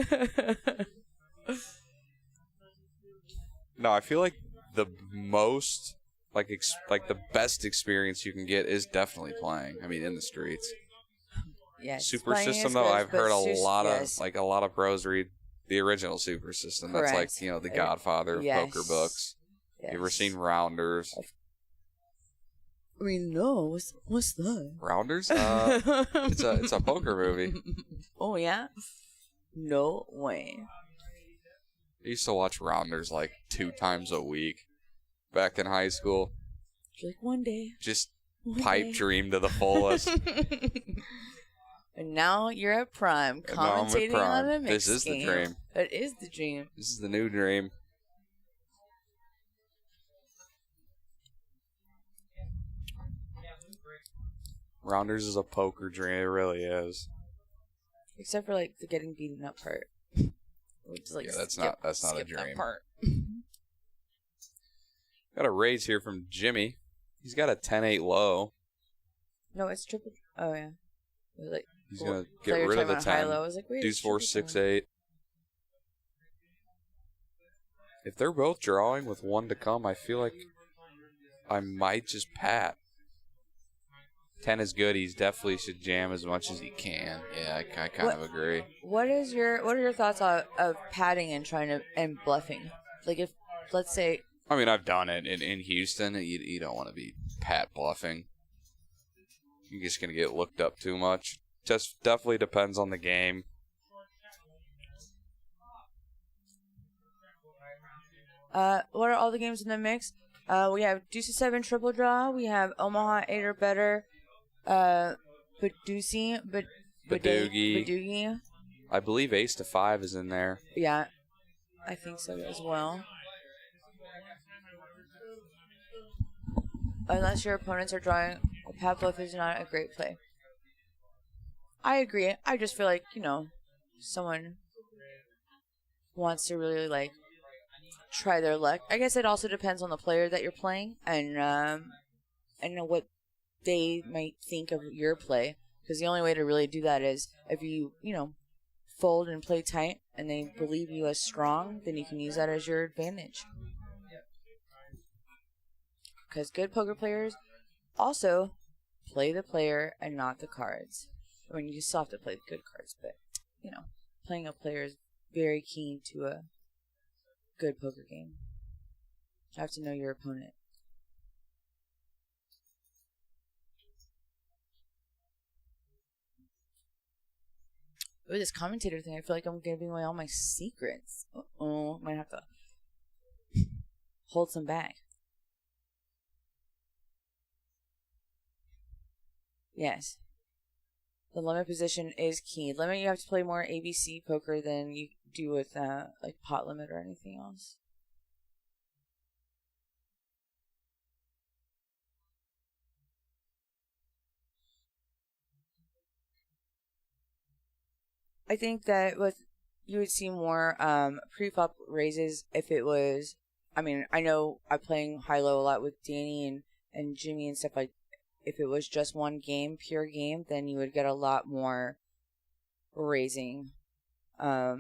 No, I feel like the most, like the best experience you can get is definitely playing. I mean, in the streets. Yes. Super System, though, I've heard a lot of pros read the original Super System. Correct. That's like, the Godfather of poker books. Yes. You ever seen Rounders? I mean, no. What's that? Rounders? It's a poker movie. Oh, yeah? No way. I used to watch Rounders like 2 times a week back in high school. Like one day. Just pipe dream to the fullest. And now you're at Prime, commentating on a mixed This is game. the dream. That is the dream. This is the new dream. Rounders is a poker dream. It really is. Except for like the getting beaten up part. Which is like that's not a skip dream. That part. Got a raise here from Jimmy. He's got a 10-8 low. No, it's triple. Oh yeah. Like he's gonna get rid of the 10. I was like, wait, Deuce 4 6 8. If they're both drawing with 1 to come, I feel like I might just pat. 10 is good. He definitely should jam as much as he can. Yeah, I kind of agree. What are your thoughts of patting and bluffing? Like if, let's say. I mean, I've done it in Houston. You don't want to be pat bluffing. You're just gonna get looked up too much. Just definitely depends on the game. What are all the games in the mix? We have Deuce to 7 triple draw. We have Omaha 8 or better. Badoogie. I believe Ace to 5 is in there. Yeah, I think so as well. Unless your opponents are drawing, a pat bluff is not a great play. I agree. I just feel like, someone wants to really, like, try their luck. I guess it also depends on the player that you're playing and what they might think of your play. Because the only way to really do that is if you, fold and play tight and they believe you as strong, then you can use that as your advantage. Because good poker players also play the player and not the cards. I mean, you still have to play the good cards, but, playing a player is very key to a good poker game. You have to know your opponent. Ooh, this commentator thing, I feel like I'm giving away all my secrets. Uh-oh, might have to hold some back. Yes. The limit position is key. Limit, you have to play more ABC poker than you do with like pot limit or anything else. I think that you would see more pre-flop raises if it was. I mean, I know I'm playing high-low a lot with Danny and Jimmy and stuff like. If it was just one game, pure game, then you would get a lot more raising. I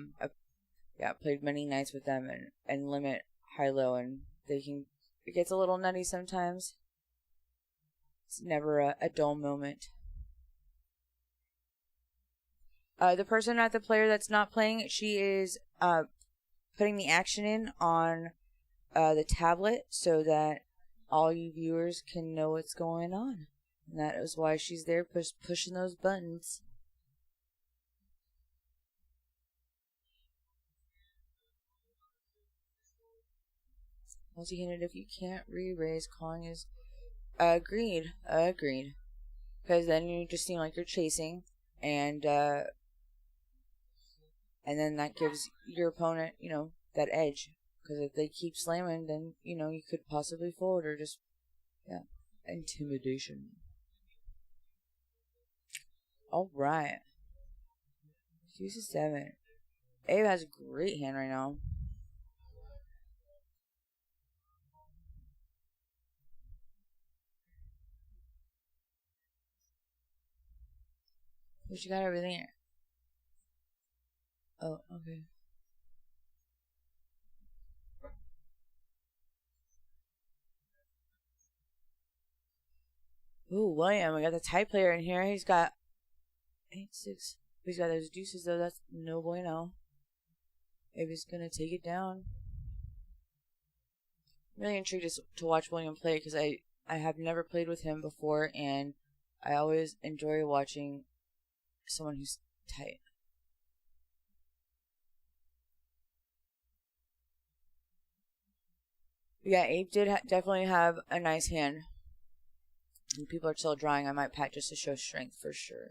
played many nights with them and limit high-low, and it gets a little nutty sometimes. It's never a dull moment. The person at the player that's not playing, she is putting the action in on the tablet so that all you viewers can know what's going on. And that is why she's there pushing those buttons. Multi-handed if you can't re-raise. Calling is agreed. Because then you just seem like you're chasing, and then that gives your opponent, that edge. Because if they keep slamming, then, you could possibly fold or just, intimidation. Alright. Use a 7. Abe has a great hand right now. What you got over there? Oh, okay. Ooh, William, we got the tie player in here. He's got 8-6. He's got those deuces though. That's no bueno. Maybe he's gonna take it down. I'm really intrigued to watch William play because I have never played with him before, and I always enjoy watching someone who's tight. Yeah, Abe did definitely have a nice hand. And people are still drawing. I might pat just to show strength for sure.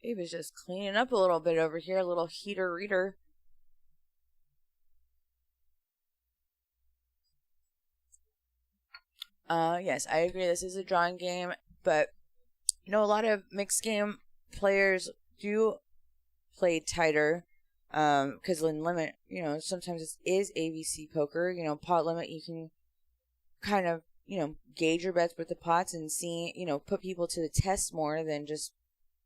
Abe is just cleaning up a little bit over here. A little heater reader. Yes, I agree. This is a drawing game, but a lot of mixed game players do play tighter. Because in limit, sometimes it is ABC poker. Pot limit, you can kind of, gauge your bets with the pots and see, put people to the test more than just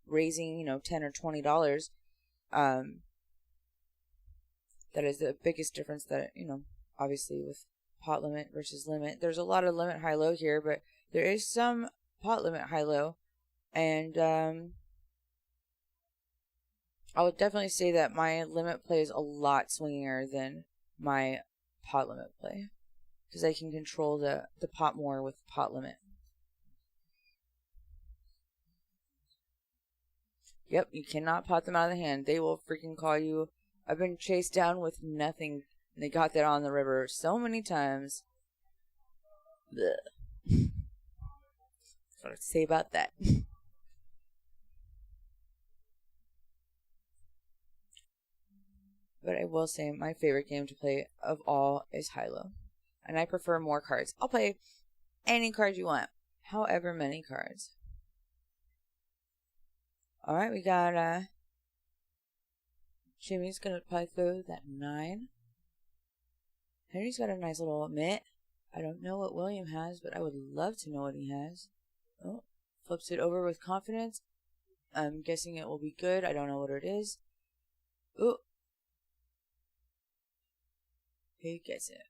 raising, $10 or $20. That is the biggest difference that, obviously with pot limit versus limit. There's a lot of limit high-low here, but there is some pot limit high-low. And I would definitely say that my limit play is a lot swingier than my pot limit play. Because I can control the pot more with pot limit. Yep, you cannot pot them out of the hand. They will freaking call you. I've been chased down with nothing. And they got that on the river so many times. Blech. That's what I have to say about that. But I will say my favorite game to play of all is high-low. And I prefer more cards. I'll play any card you want. However many cards. Alright, we got Jimmy's gonna probably throw that 9. Henry's got a nice little mitt. I don't know what William has, but I would love to know what he has. Oh, flips it over with confidence. I'm guessing it will be good. I don't know what it is. Ooh. He gets it.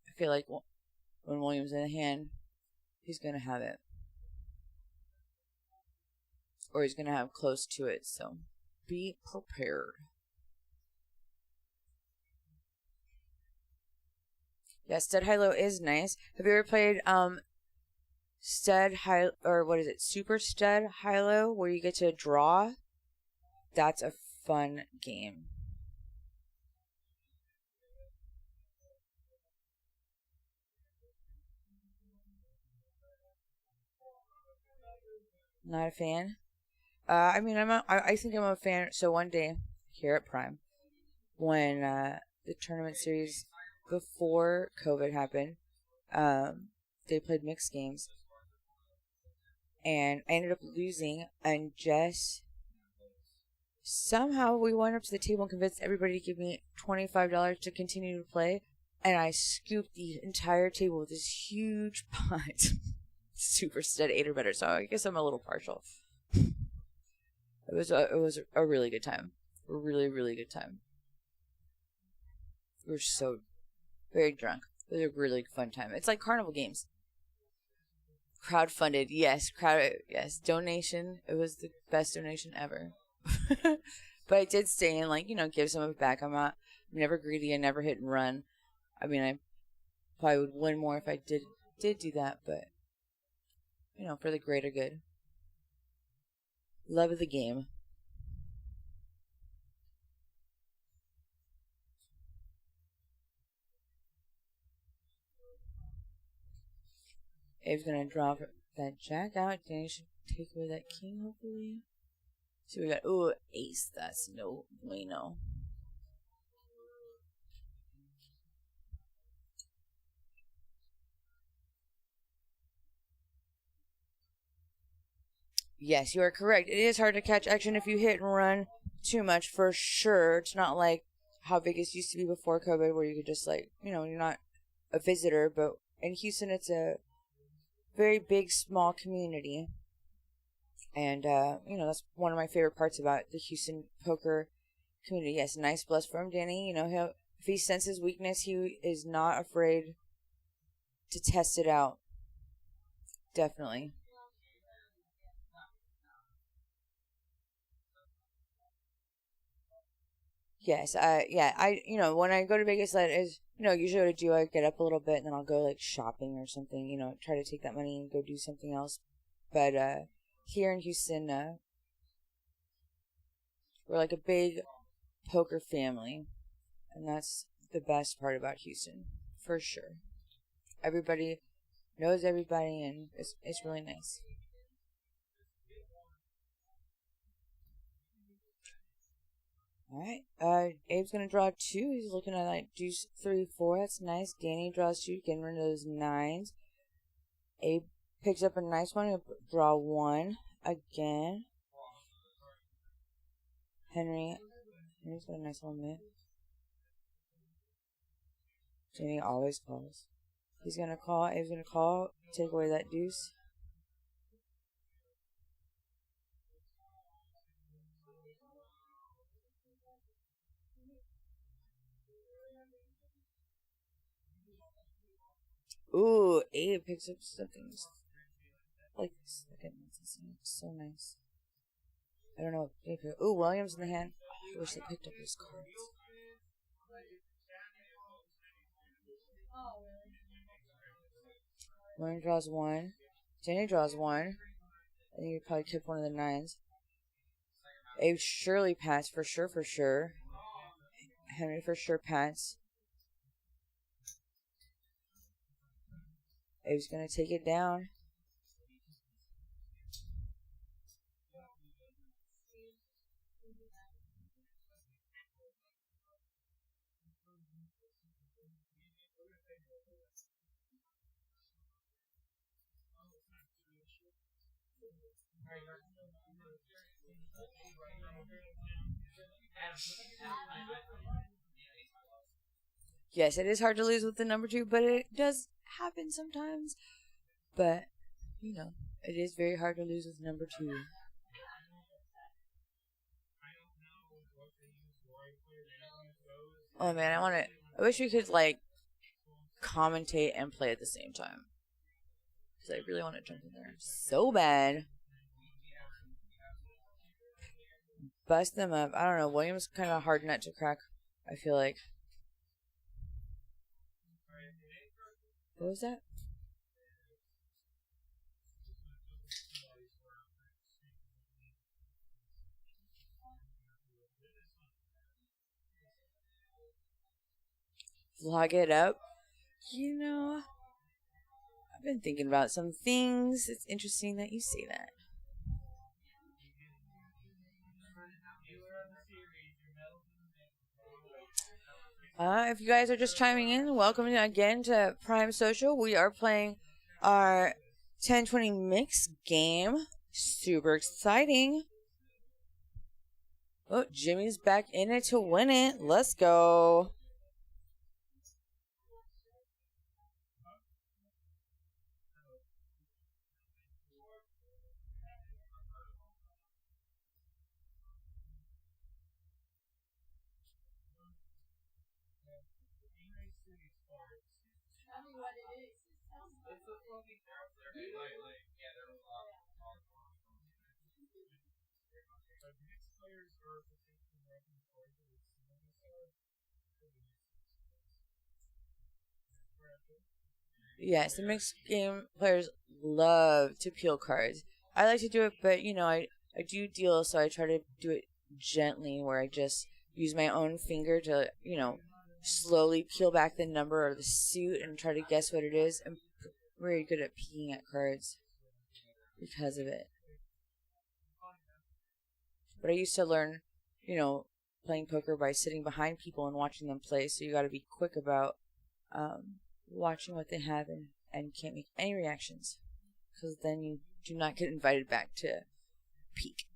I feel like when William's in the hand, he's gonna have it. Or he's gonna have close to it, so be prepared. Yeah, stud high-low is nice. Have you ever played stud high, or what is it, super stud high-low, where you get to draw? That's a fun game. Not a fan. I mean, I think I'm a fan. So one day here at Prime, when the tournament series before COVID happened, they played mixed games, and I ended up losing. And Jess, somehow we went up to the table and convinced everybody to give me $25 to continue to play, and I scooped the entire table with this huge pot. Super stud 8 or better, so I guess I'm a little partial. It was a really good time. A really, really good time. We were so very drunk. It was a really fun time. It's like carnival games. Crowdfunded, yes. Yes. Donation. It was the best donation ever. But I did stay and give some of it back. I'm never greedy. I never hit and run. I mean, I probably would win more if I did do that, but for the greater good. Love of the game. Abe's gonna drop that jack out. Danny should take away that king, hopefully. So we got, ace. That's no bueno. Yes, you are correct. It is hard to catch action if you hit and run too much, for sure. It's not like how Vegas used to be before COVID, where you could just, you're not a visitor. But in Houston, it's a very big, small community. And, that's one of my favorite parts about the Houston poker community. Yes, nice bluff from Danny. If he senses weakness, he is not afraid to test it out. Definitely. Yes, when I go to Vegas, that is, usually what I do, I get up a little bit and then I'll go, shopping or something, try to take that money and go do something else. But, here in Houston, we're like a big poker family, and that's the best part about Houston, for sure. Everybody knows everybody, and it's really nice. Alright, Abe's gonna draw 2. He's looking at deuce 3, 4. That's nice. Danny draws 2, getting rid of those 9s. Abe picks up a nice one. He'll draw 1 again. Henry's got a nice little mitt. Danny always calls. He's gonna call. Abe's gonna call. Take away that deuce. Ooh, Abe picks up something like this. Look at this. It's so nice. I don't know what Abe. Ooh, Williams in the hand. I wish they picked up his cards. William draws 1. Danny draws 1. I think he probably kept one of the 9s. Abe surely pats, for sure. Henry for sure pats. Abe's gonna take it down. Yes, it is hard to lose with the number 2, but it does happen sometimes. But, it is very hard to lose with number 2. Oh man, I wish we could commentate and play at the same time. Because I really want to jump in there so bad. Bust them up. I don't know. William's kind of a hard nut to crack, I feel like. What was that? Vlog it up. I've been thinking about some things. It's interesting that you say that. If you guys are just chiming in, welcome again to Prime Social. We are playing our 10-20 mix game. Super exciting. Oh, Jimmy's back in it to win it. Let's go. Yes, the mixed game players love to peel cards. I like to do it, but I do deal, so I try to do it gently, where I just use my own finger to slowly peel back the number or the suit and try to guess what it is. I'm very good at peeking at cards because of it. But I used to learn, playing poker by sitting behind people and watching them play. So you got to be quick about watching what they have and can't make any reactions, because then you do not get invited back to peek.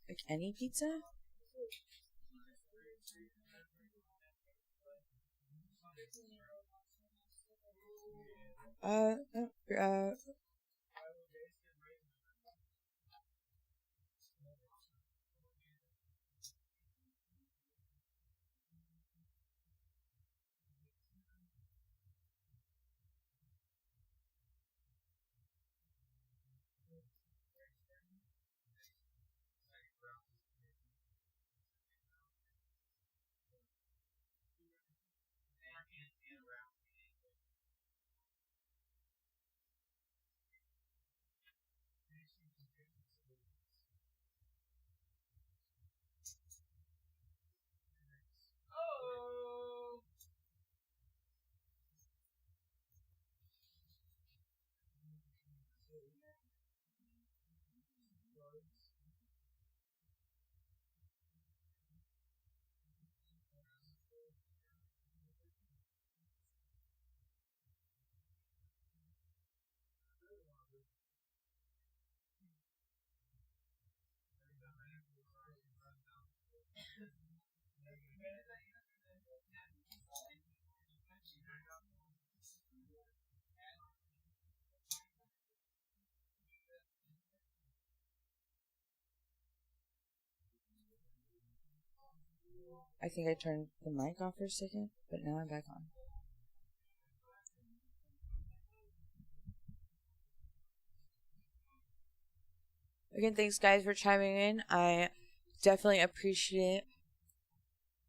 Like any pizza? Uh, uh, I think I turned the mic off for a second, but now I'm back on. Again, thanks guys for chiming in. I definitely appreciate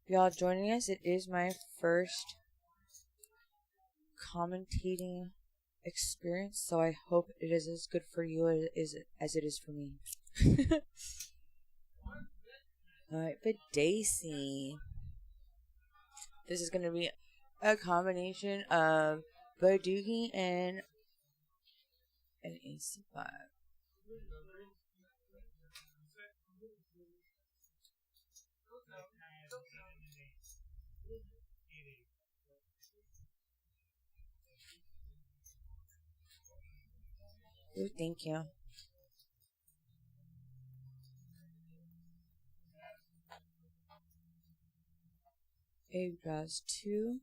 y'all joining us. It is my first commentating experience, so I hope it is as good for you as it is for me. Alright, but Daisy. This is going to be a combination of Badugi and an AC5. Ooh, thank you. A draws 2.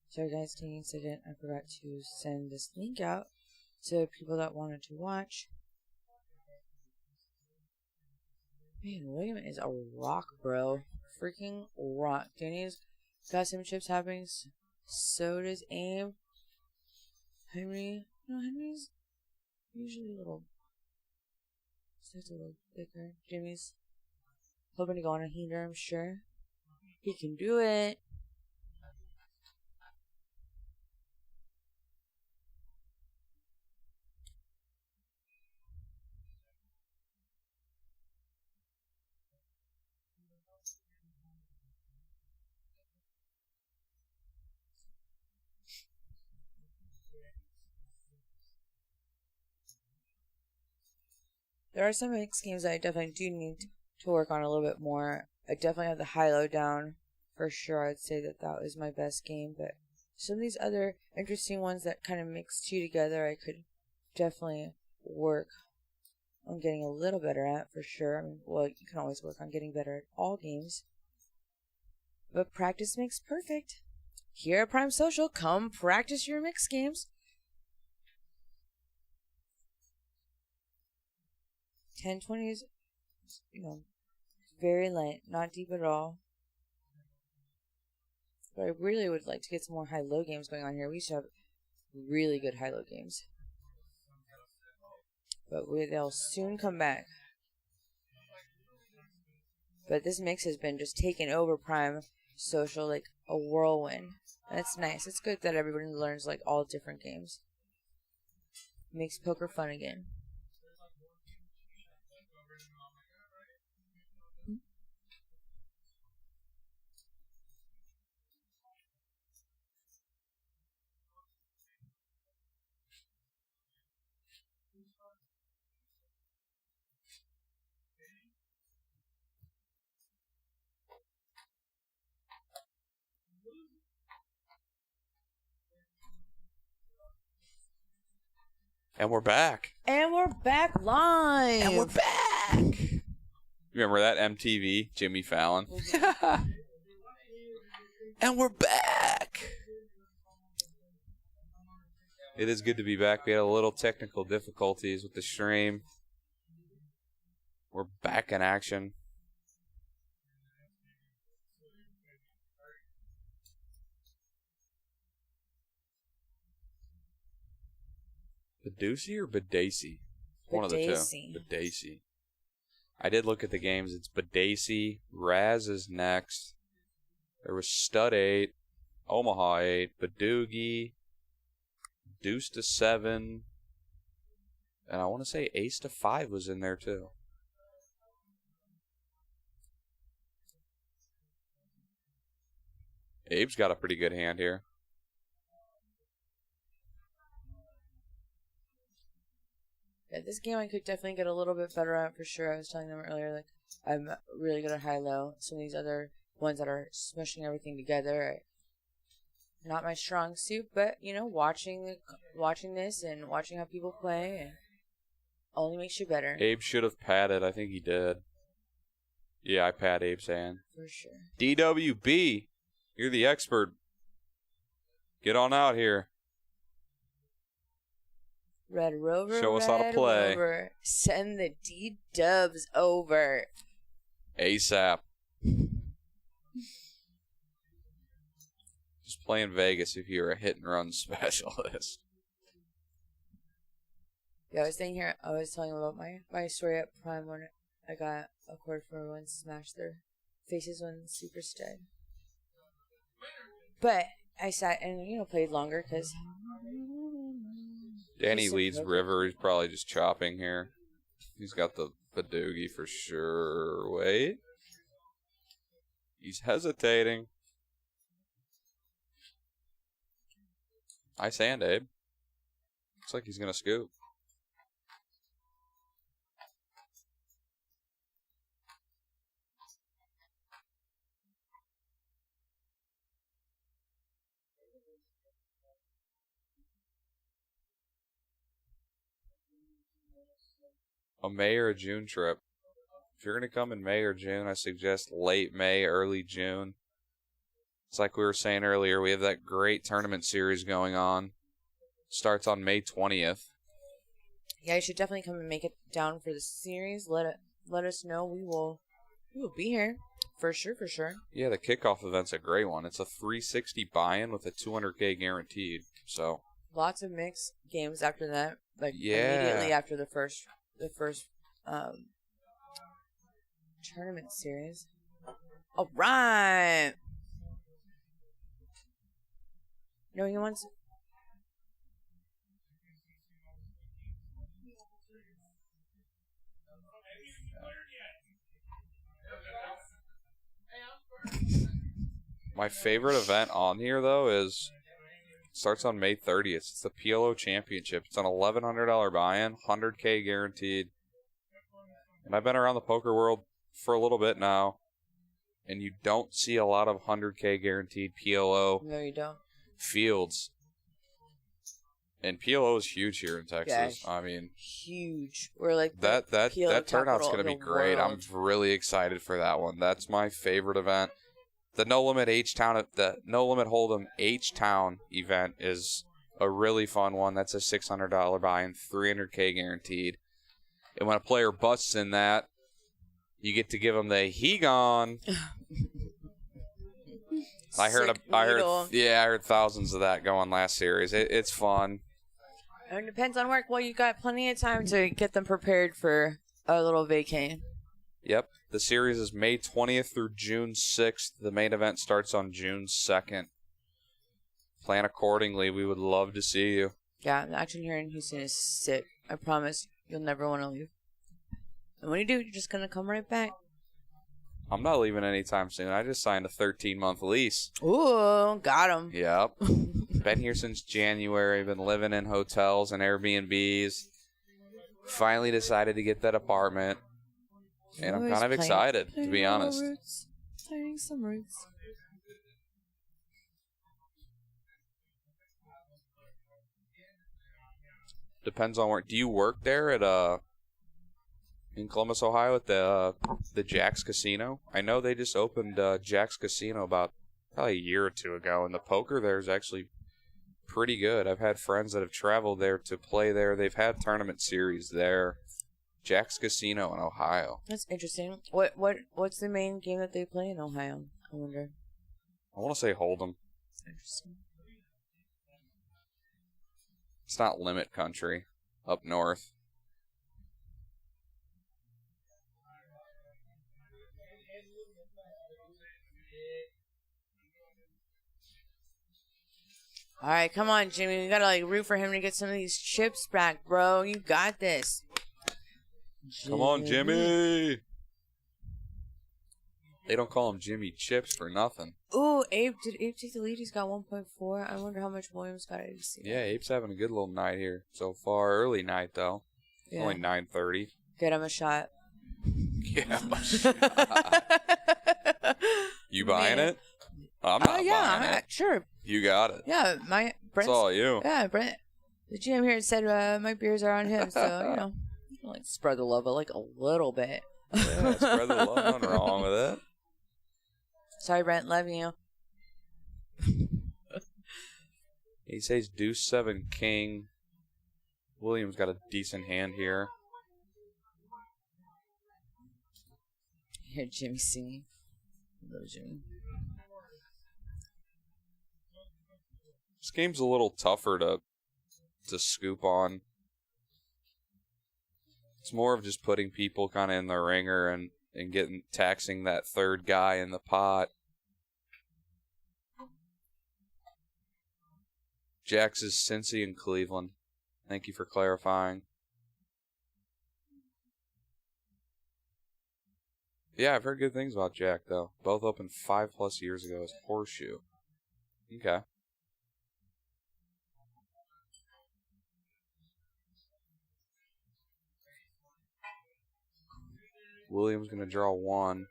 Sorry guys, taking a second. I forgot to send this link out to people that wanted to watch. Man, William is a rock, bro. Freaking rock. Danny's got some chips happening. So does Abe. Henry. No, Henry's usually a little thicker. Jimmy's hoping to go on a heater, I'm sure. He can do it. There are some mixed games that I definitely do need to work on a little bit more. I definitely have the high-low down. for sure I'd say that that was my best game. But some of these other interesting ones that kind of mix two together, I could definitely work on getting a little better at, for sure. I mean, well, you can always work on getting better at all games. But practice makes perfect. Here at Prime Social, come practice your mixed games. 10-20 is, very light, not deep at all. But I really would like to get some more high-low games going on here. We used to have really good high-low games. But they'll soon come back. But this mix has been just taking over Prime Social like a whirlwind. And it's nice. It's good that everybody learns like all different games. Makes poker fun again. And we're back. And we're back live. And we're back. Remember that MTV, Jimmy Fallon? And we're back. It is good to be back. We had a little technical difficulties with the stream. We're back in action. Badoosie or Badacy? One of the two. Badacy. I did look at the games. It's Badacy. Raz is next. There was Stud 8, Omaha 8, Badoogie, Deuce to 7, and I want to say Ace to 5 was in there too. Abe's got a pretty good hand here. Yeah, this game I could definitely get a little bit better at for sure. I was telling them earlier, like, I'm really good at high-low. Some of these other ones that are smushing everything together, not my strong suit, but, watching this and watching how people play and only makes you better. Abe should have patted. I think he did. Yeah, I pat Abe's hand. For sure. DWB, you're the expert. Get on out here. Red Rover, show us how to play. Rover. Send the D-dubs over. ASAP. Just playing Vegas if you're a hit-and-run specialist. Yeah, I was saying here, I was telling about my story at Prime when I got a cord for everyone to smash their faces when Super Stud. But I sat and, played longer because... Danny leads river. He's probably just chopping here. He's got the Badoogie for sure. Wait. He's hesitating. Nice hand, Abe. Looks like he's going to scoop. A May or a June trip. If you're going to come in May or June, I suggest late May, early June. It's like we were saying earlier, we have that great tournament series going on. Starts on May 20th. Yeah, you should definitely come and make it down for the series. Let us know. We will be here. For sure, for sure. Yeah, the kickoff event's a great one. It's a 360 buy-in with a 200K guaranteed. So lots of mixed games after that. Yeah. Immediately after the first tournament series. All right. No, he wants. My favorite event on here, though, starts on May 30th. It's the PLO Championship. It's an $1,100 buy-in, 100K guaranteed. And I've been around the poker world for a little bit now. and you don't see a lot of 100K guaranteed PLO No, you don't. fields. And PLO is huge here in Texas. Yeah, I mean, huge. We're like that PLO turnout's capital going to of be the great. I'm world. really excited for that one. That's my favorite event. The No Limit Hold'em H-Town event is a really fun one. That's a $600 buy-in, 300K guaranteed. And when a player busts in that, you get to give them the he gone. I heard thousands of that going last series. It's fun. It depends on work. Well, you got plenty of time to get them prepared for a little vacay. Yep. The series is May 20th through June 6th. The main event starts on June 2nd. Plan accordingly. We would love to see you. Yeah, the action here in Houston is sick. I promise you'll never want to leave. And when you do, you're just going to come right back. I'm not leaving anytime soon. I just signed a 13-month lease. Ooh, got him. Yep. Been here since January. Been living in hotels and Airbnbs. Finally decided to get that apartment. And I'm kind of excited, to be honest. Planting some roots. Depends on where. Do you work there at in Columbus, Ohio, at the Jack's Casino? I know they just opened Jack's Casino about probably a year or two ago, and the poker there is actually pretty good. I've had friends that have traveled there to play there. They've had tournament series there. Jack's Casino in Ohio. That's interesting. What's the main game that they play in Ohio? I wonder. I want to say Hold'em. Interesting. It's not Limit Country up north. All right, come on, Jimmy. We gotta root for him to get some of these chips back, bro. You got this. Come on, Jimmy. They don't call him Jimmy Chips for nothing. Ooh, Abe. Did Abe take the lead? He's got 1.4. I wonder how much Williams got. I see. Yeah, Abe's having a good little night here so far. Early night, though. Yeah. Only 9:30. Get him a shot. Yeah. You buying it? I'm not buying it. Sure. You got it. Yeah, It's all you. Yeah, Brent. The GM here said my beers are on him, so like spread the love, but like a little bit. Yeah, spread the love. Nothing wrong with it. Sorry, Brent. Love you. He says Deuce 7 King. Williams got a decent hand here. Hear Jimmy singing. Love Jimmy. This game's a little tougher to scoop on. It's more of just putting people kind of in the ringer and taxing that third guy in the pot. Jax is Cincy and Cleveland. Thank you for clarifying. Yeah, I've heard good things about Jack, though. Both opened 5+ years ago as Horseshoe. Okay. Williams going to draw one.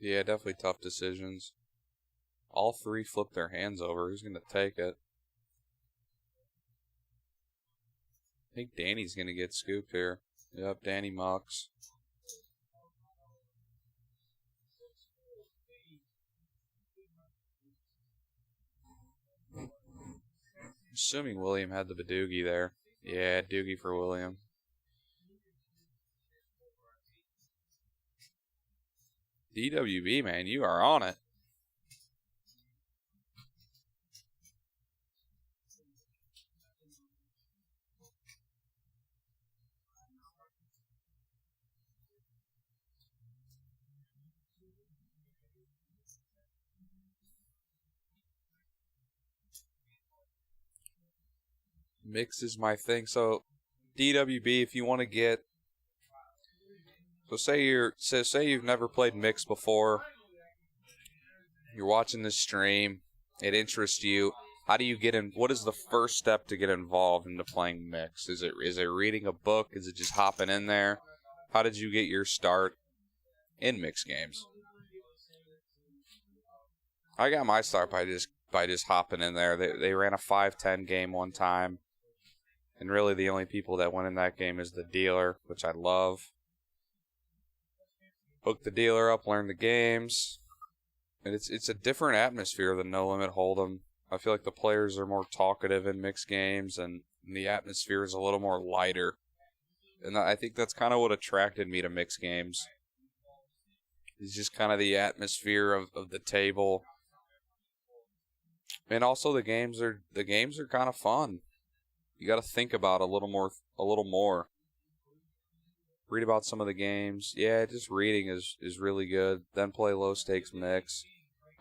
Yeah, definitely tough decisions. All three flipped their hands over. Who's going to take it? I think Danny's going to get scooped here. Yep, Danny mucks. Assuming William had the Badoogie there. Yeah, Doogie for William. DWB, man, you are on it. Mix is my thing. So DWB, if you want to get, so say you've never played mix before, you're watching this stream, it interests you. How do you get in? What is the first step to get involved into playing mix? Is it reading a book? Is it just hopping in there? How did you get your start in mix games? I got my start by just hopping in there. They ran a 5-10 game one time, and really the only people that went in that game is the dealer, which I love. Hook the dealer up, learn the games, and it's a different atmosphere than No Limit Hold'em. I feel like the players are more talkative in mixed games, and the atmosphere is a little more lighter. And I think that's kind of what attracted me to mixed games. It's just kind of the atmosphere of the table. And also the games are kind of fun. You got to think about a little more. Read about some of the games. Yeah, just reading is really good. Then play low stakes mix.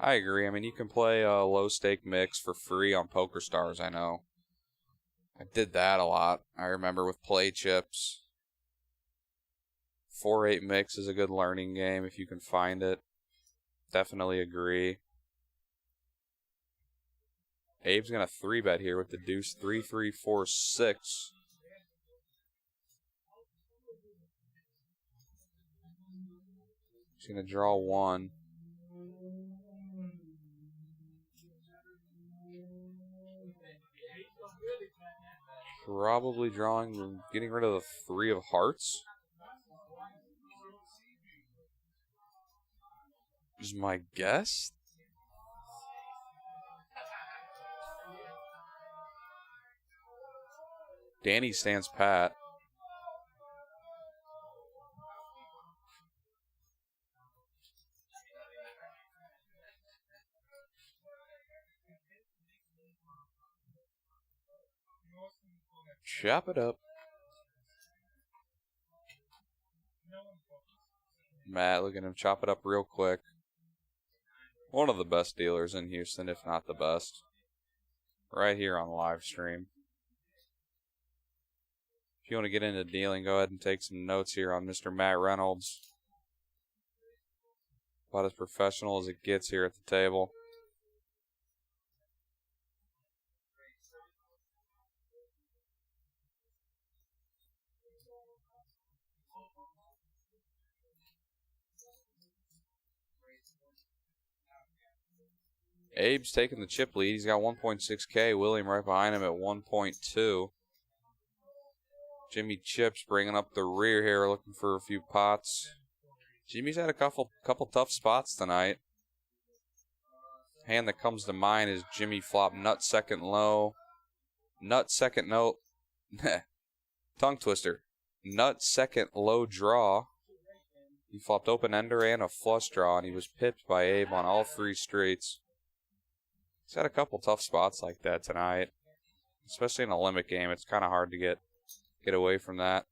I agree. I mean, you can play a low stake mix for free on PokerStars, I know. I did that a lot. I remember with play chips. 4-8 mix is a good learning game if you can find it. Definitely agree. Abe's going to 3-bet here with the deuce 3-3-4-6. He's going to draw 1. Probably getting rid of the 3 of hearts. Is my guess. Danny stands pat. Chop it up. Matt, look at him chop it up real quick. One of the best dealers in Houston, if not the best. Right here on live stream. If you want to get into dealing, go ahead and take some notes here on Mr. Matt Reynolds. About as professional as it gets here at the table. Abe's taking the chip lead. He's got 1.6K. William right behind him at 1.2. Jimmy Chips bringing up the rear here, looking for a few pots. Jimmy's had a couple tough spots tonight. Hand that comes to mind is Jimmy flop nut second low. Nut second no. Tongue twister. Nut second low draw. He flopped open ender and a flush draw, and he was pipped by Abe on all 3 streets. He's had a couple tough spots like that tonight. Especially in a limit game. It's kind of hard to get away from that.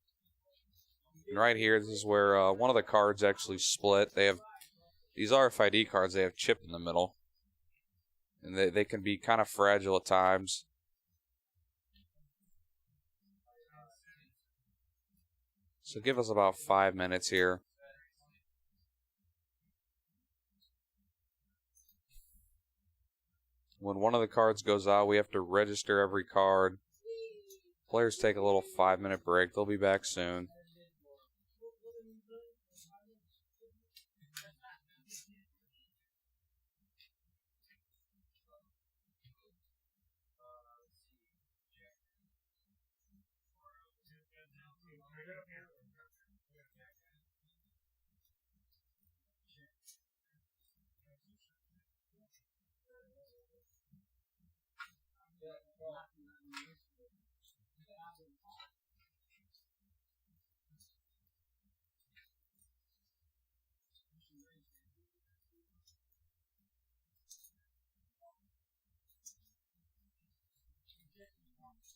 And right here, this is where one of the cards actually split. They have these RFID cards, they have chip in the middle. And they can be kind of fragile at times. So give us about 5 minutes here. When one of the cards goes out, we have to register every card. Players take a little 5-minute break. They'll be back soon.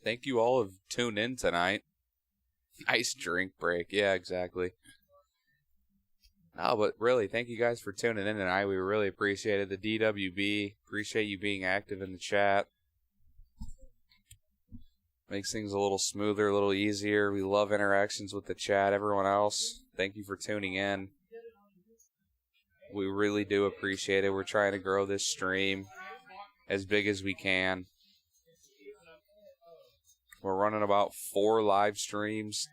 Thank you all who've tuned in tonight. Nice drink break. Yeah, exactly. No, but really, thank you guys for tuning in tonight. We really appreciate it. The DWB, appreciate you being active in the chat. Makes things a little smoother, a little easier. We love interactions with the chat. Everyone else, thank you for tuning in. We really do appreciate it. We're trying to grow this stream as big as we can. We're running about 4 live streams,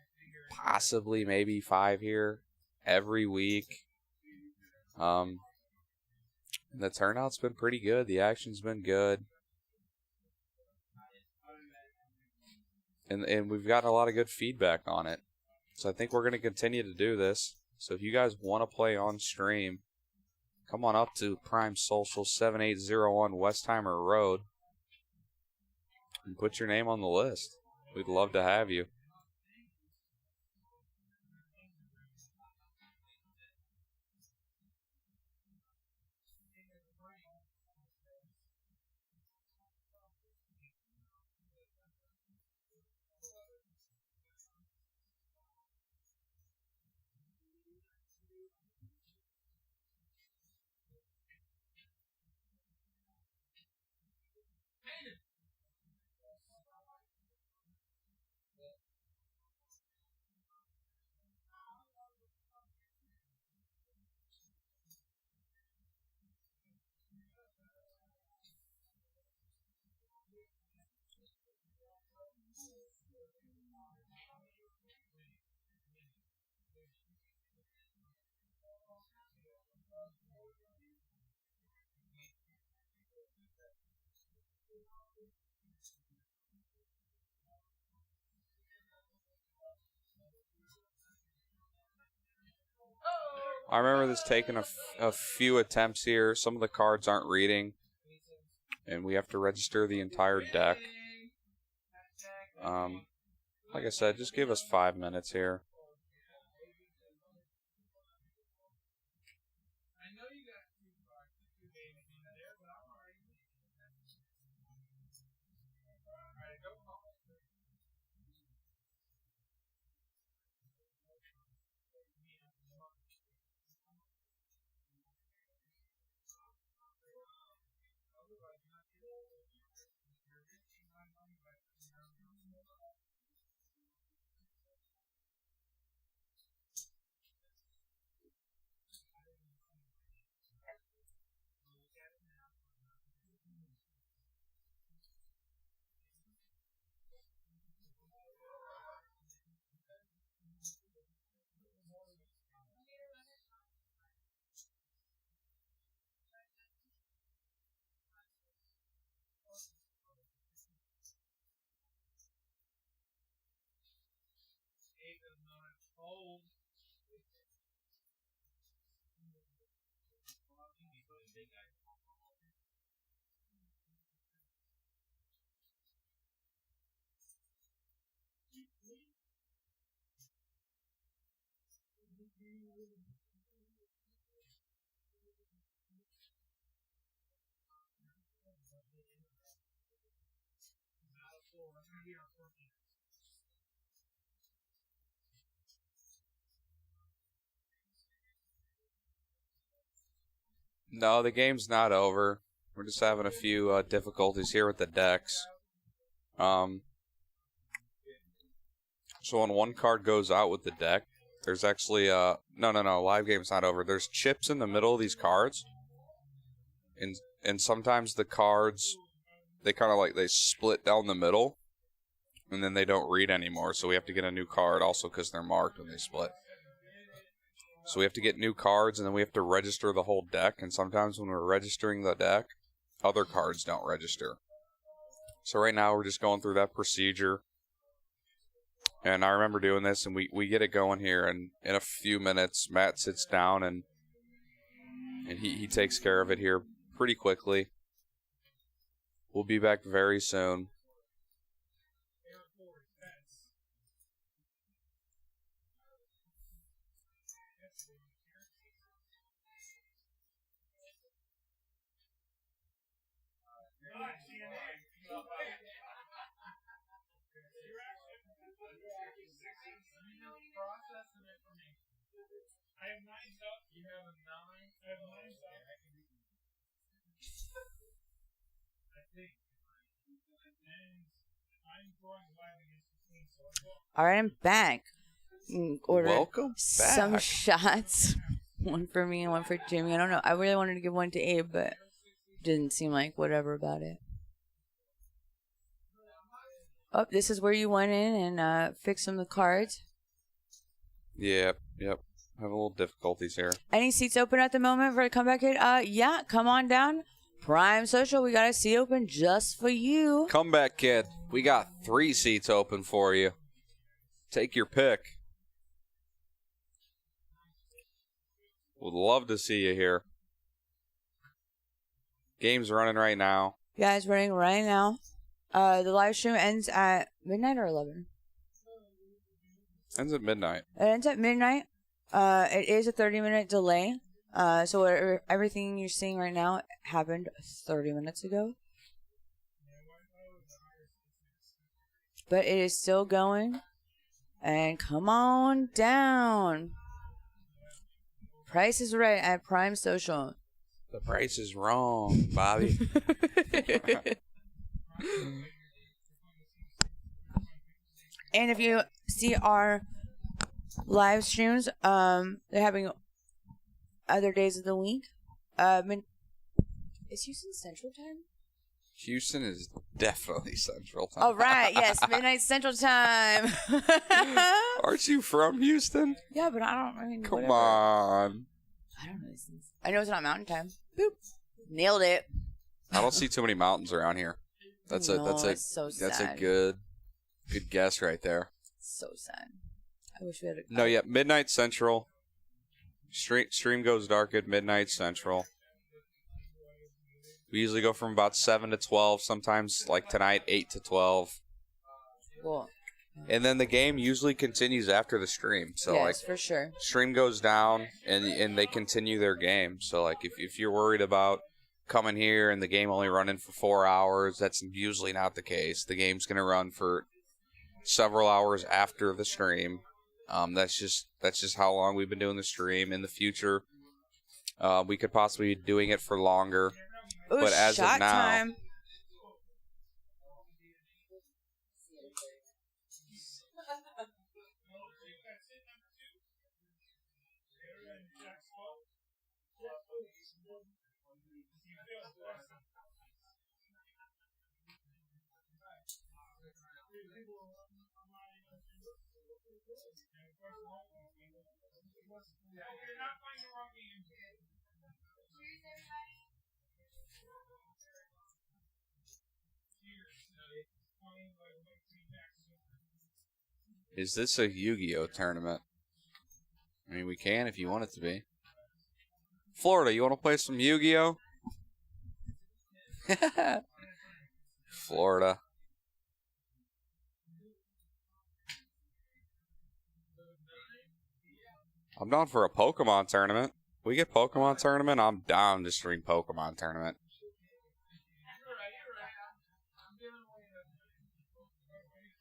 possibly maybe 5 here every week. The turnout's been pretty good. The action's been good. And we've gotten a lot of good feedback on it. So I think we're going to continue to do this. So if you guys want to play on stream, come on up to Prime Social 7801 Westheimer Road and put your name on the list. We'd love to have you. I remember this taking a few attempts here. Some of the cards aren't reading, and we have to register the entire deck. Like I said, just give us 5 minutes here. No, the game's not over. We're just having a few difficulties here with the decks. So when one card goes out with the deck, there's actually no, live game's not over. There's chips in the middle of these cards, and sometimes the cards they kind of they split down the middle, and then they don't read anymore. So we have to get a new card also because they're marked when they split. So we have to get new cards, and then we have to register the whole deck. And sometimes when we're registering the deck, other cards don't register. So right now we're just going through that procedure. And I remember doing this, and we get it going here. And in a few minutes, Matt sits down, and he takes care of it here pretty quickly. We'll be back very soon. I have 9 up. You have a 9. I have 9 up. I think. And All right, I'm back. Ordered Welcome some back. shots. One for me and one for Jimmy. I don't know. I really wanted to give one to Abe, but didn't seem like whatever about it. Oh, this is where you went in and fixed some of the cards. Yep. Have a little difficulties here. Any seats open at the moment for the comeback kid? Yeah, come on down. Prime Social, we got a seat open just for you. Comeback kid. We got 3 seats open for you. Take your pick. Would love to see you here. Game's running right now. Yeah, it's running right now. The live stream ends at midnight or 11? Ends at midnight. It ends at midnight. It is a 30-minute delay. So everything you're seeing right now happened 30 minutes ago. But it is still going. And come on down. Price is right at Prime Social. The price is wrong, Bobby. And if you see our live streams, they're having other days of the week. Is Houston Central Time? Houston is definitely Central Time. Oh, right. Yes, midnight Central Time. Aren't you from Houston? Yeah, but I mean, Come whatever. on. I don't know these things. I know it's not Mountain Time. Boop. Nailed it. I don't see too many mountains around here. That's so a sad. good guess right there. So sad. I wish we had a... No, yeah, midnight Central. Stream goes dark at midnight Central. We usually go from about 7 to 12, sometimes like tonight 8 to 12. Cool. And then the game usually continues after the stream. So yes, like for sure. stream goes down and they continue their game. So like if you're worried about coming here and the game only running for 4 hours, that's usually not the case. The game's going to run for several hours after the stream. That's just how long we've been doing the stream. In the future, we could possibly be doing it for longer. Ooh, but as shot of now, time. is this a Yu-Gi-Oh tournament? I mean, we can if you want it to be. Florida, you want to play some Yu-Gi-Oh? Florida. I'm down for a Pokemon tournament. We get Pokemon tournament, I'm down to stream Pokemon tournament.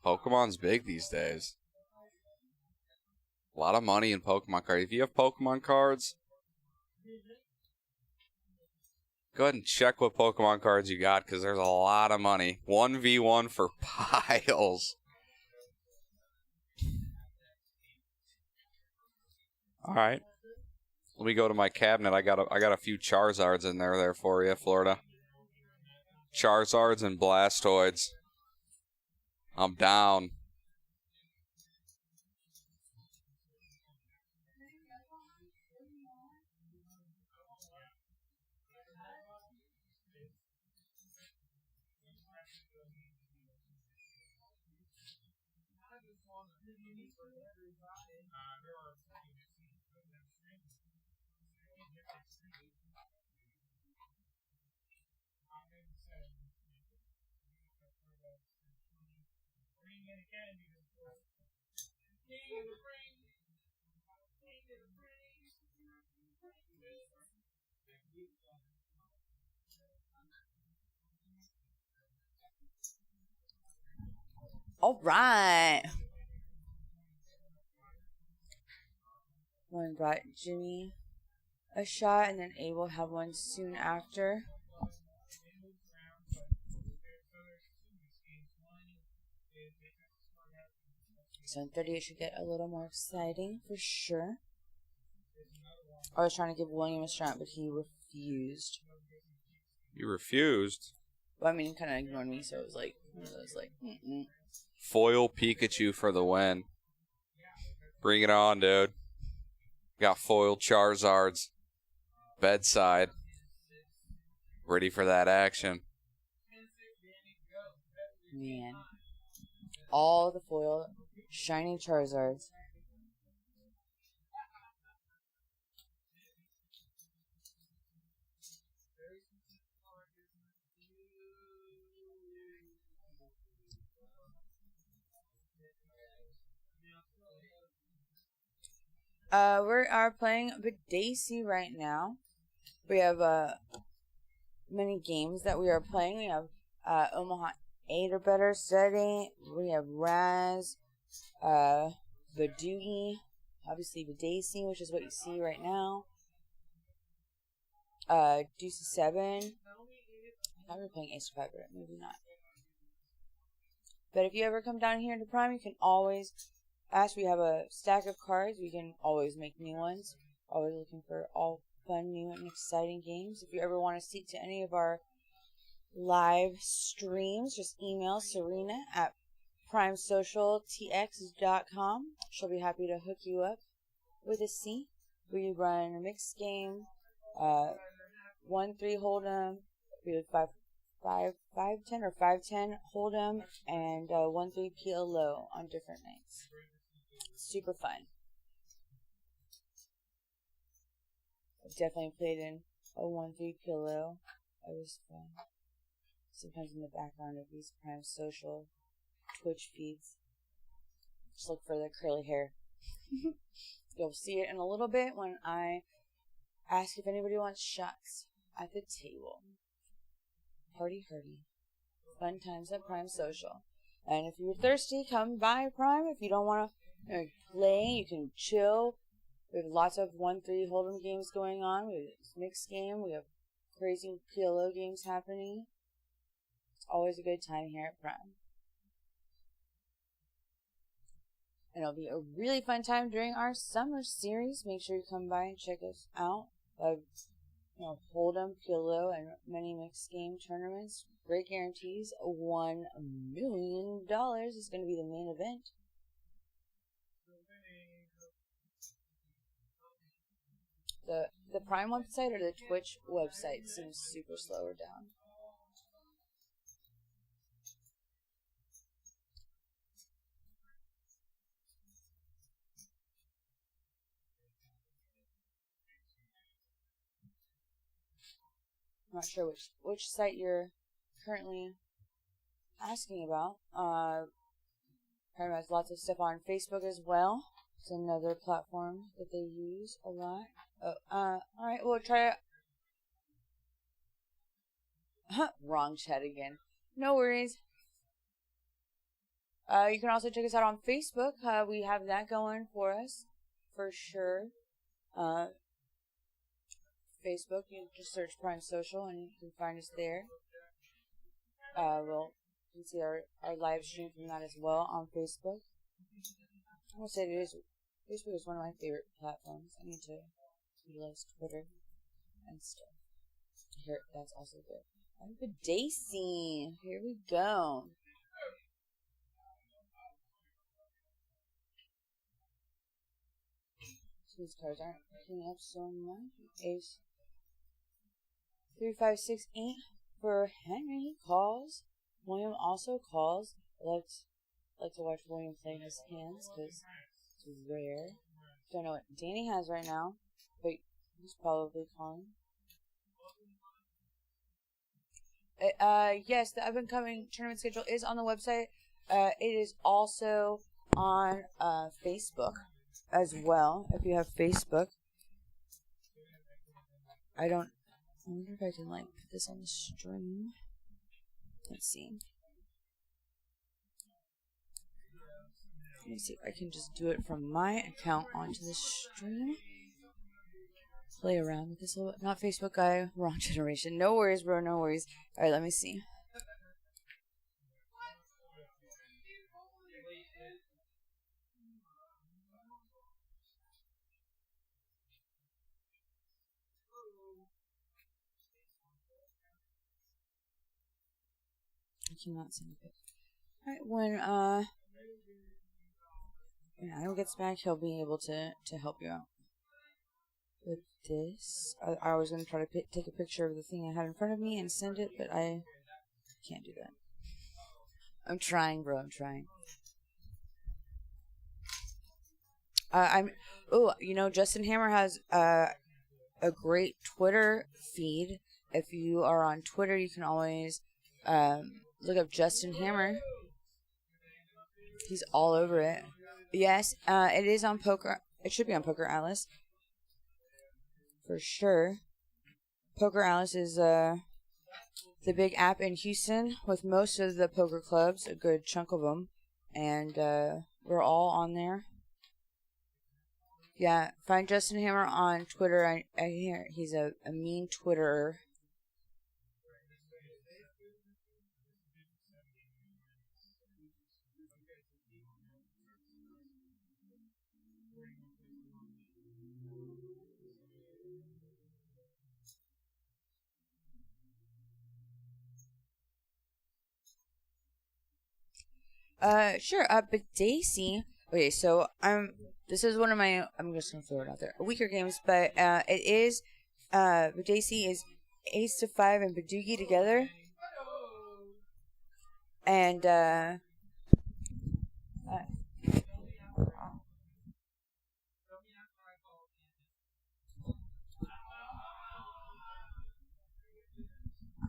Pokemon's big these days. A lot of money in Pokemon cards. If you have Pokemon cards, go ahead and check what Pokemon cards you got, because there's a lot of money. 1v1 for piles. Alright. Let me go to my cabinet. I got a few Charizards in there for you, Florida. Charizards and Blastoids. I'm down. All right. One brought Jimmy a shot, and then Abe will have one soon after. So in 30 it should get a little more exciting for sure. I was trying to give William a shot, but he refused. You refused? Well, I mean, he kind of ignored me, so it was like, mm-mm. Foil Pikachu for the win. Bring it on, dude. Got foil Charizards. Bedside. Ready for that action. Man. All the foil shiny Charizards. We are playing Daisy right now. We have many games that we are playing. We have Omaha 8 or better study. We have Raz, Badoogie, obviously Daisy, which is what you see right now. Deuce 7. I thought we were playing Ace 5, but maybe not. But if you ever come down here to Prime, you can always ask. We have a stack of cards. We can always make new ones. Always looking for all fun, new, and exciting games. If you ever want to speak to any of our live streams, just email Serena at primesocialtx.com. She'll be happy to hook you up with a seat. We run a mixed game, 1-3 holdem. We have 5-10 or 5-10 holdem, and 1-3 PLO on different nights. Super fun. I've definitely played in a 1-3 PLO. It was fun. Sometimes in the background of these Prime Social Twitch feeds. Just look for the curly hair. You'll see it in a little bit when I ask if anybody wants shots at the table. Party hardy. Fun times at Prime Social. And if you're thirsty, come by Prime. If you don't want to play, you can chill. We have lots of 1-3 hold'em games going on. We have a mixed game. We have crazy PLO games happening. It's always a good time here at Prime. And it'll be a really fun time during our summer series. Make sure you come by and check us out. Hold'em, PLO, and many mixed game tournaments. Great guarantees. $1 million is going to be the main event. The Prime website or the Twitch website seems super slower down. I'm not sure which site you're currently asking about. Prime has lots of stuff on Facebook as well. It's another platform that they use a lot. Alright, we'll try it. Wrong chat again. No worries. You can also check us out on Facebook. We have that going for us, for sure. Facebook, you can just search Prime Social and you can find us there. You can see our live stream from that as well on Facebook. I will say Facebook is one of my favorite platforms. I need to utilize Twitter and stuff. Here, that's also good. I'm the Daisy. Here we go. These cards aren't picking up so much. Ace 3, 5, 6, 8 for Henry. He calls. William also calls. I like to watch William play his hands because it's rare. Don't know what Danny has right now, but he's probably calling. Yes, the up-and-coming tournament schedule is on the website. It is also on Facebook as well, if you have Facebook. I wonder if I can put this on the stream. Let's see. Let me see if I can just do it from my account onto the stream. Play around with this a little bit. Not Facebook guy, wrong generation. No worries, bro, no worries. Alright, let me see. cannot send a pic. Alright, when Adam gets back, he'll be able to help you out. With this, I was going to try to take a picture of the thing I had in front of me and send it, but I can't do that. I'm trying, bro. I'm trying. Justin Hammer has a great Twitter feed. If you are on Twitter, you can always look up Justin Hammer. He's all over it. Yes, it is on Poker. It should be on Poker Atlas. For sure. Poker Atlas is the big app in Houston with most of the poker clubs, a good chunk of them. And we're all on there. Yeah, find Justin Hammer on Twitter. I hear he's a mean Twitterer. Sure. But Daisy. Okay, so this is one of my. I'm just gonna throw it out there. Weaker games, but it is. But Daisy is Ace to 5 and Badoogie together, and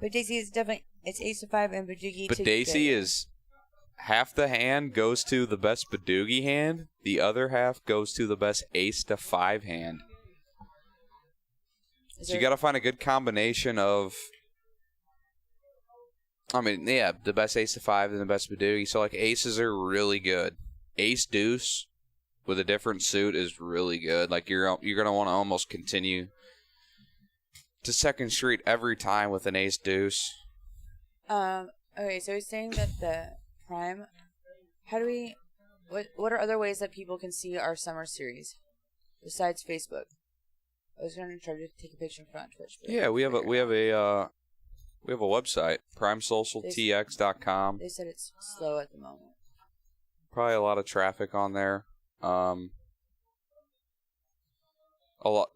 but Daisy is definitely it's Ace to 5 and Badoogie. But Daisy is. Half the hand goes to the best Badoogie hand. The other half goes to the best Ace to 5 hand. So you got to find a good combination of. I mean, yeah, the best Ace to 5 and the best Badoogie. So like aces are really good. Ace Deuce with a different suit is really good. Like you're gonna want to almost continue to second street every time with an Ace Deuce. Okay, so he's saying that the Prime. How do we? What are other ways that people can see our summer series besides Facebook? I was going to try to take a picture from Twitch. Yeah, we have a website, primesocialtx.com. They said it's slow at the moment. Probably a lot of traffic on there. A lot.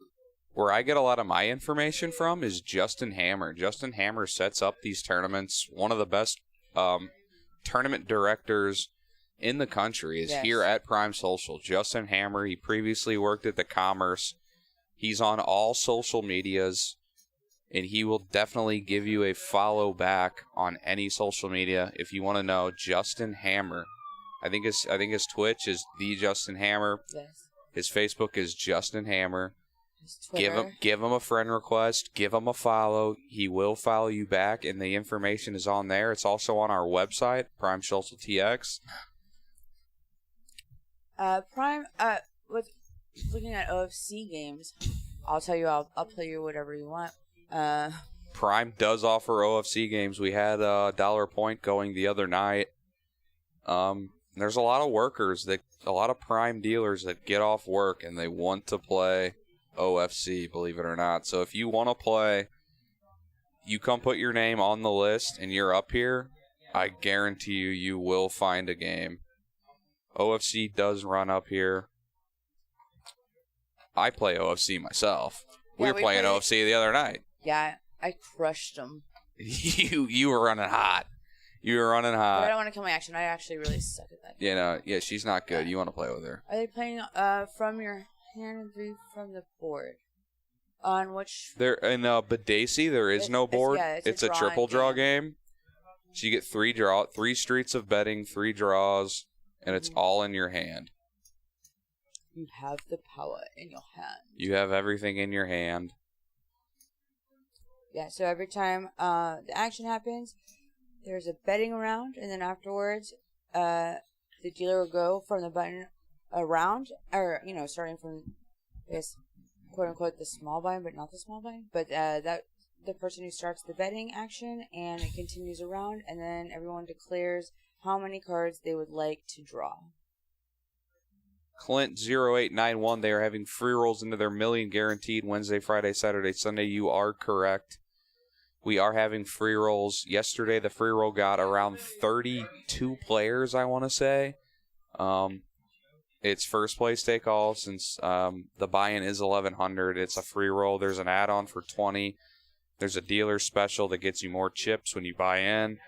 Where I get a lot of my information from is Justin Hammer. Justin Hammer sets up these tournaments. One of the best tournament directors in the country is here at Prime Social. Justin Hammer, he previously worked at the Commerce. He's on all social medias, and he will definitely give you a follow back on any social media if you want to know Justin Hammer. I think his Twitch is the Justin Hammer. Yes. His Facebook is Justin Hammer. Give him a friend request. Give him a follow. He will follow you back, and the information is on there. It's also on our website, Prime Social TX. With looking at OFC games, I'll tell you, I'll play you whatever you want. Prime does offer OFC games. We had $1 point going the other night. There's a lot of a lot of Prime dealers that get off work and they want to play OFC, believe it or not. So if you want to play, you come put your name on the list and you're up here, I guarantee you will find a game. OFC does run up here. I play OFC myself. We were playing OFC the other night. Yeah, I crushed them. You were running hot. You were running hot. But I don't want to kill my action. I actually really suck at that. Yeah, she's not good. You want to play with her. Are they playing from your hand and three from the board? On which? There in Badaci, there is no board. It's a triple draw game. So you get three streets of betting, 3 draws, and it's all in your hand. You have the power in your hand. You have everything in your hand. Yeah, so every time the action happens, there's a betting round, and then afterwards, the dealer will go from the button around, or, starting from, I guess, quote-unquote, the small blind, but not the small blind. But that the person who starts the betting action, and it continues around, and then everyone declares how many cards they would like to draw. Clint0891, they are having free rolls into their million guaranteed Wednesday, Friday, Saturday, Sunday. You are correct. We are having free rolls. Yesterday, the free roll got around 32 players, I want to say. It's first place take all since the buy-in is 1,100. It's a free roll. There's an add-on for 20. There's a dealer special that gets you more chips when you buy in.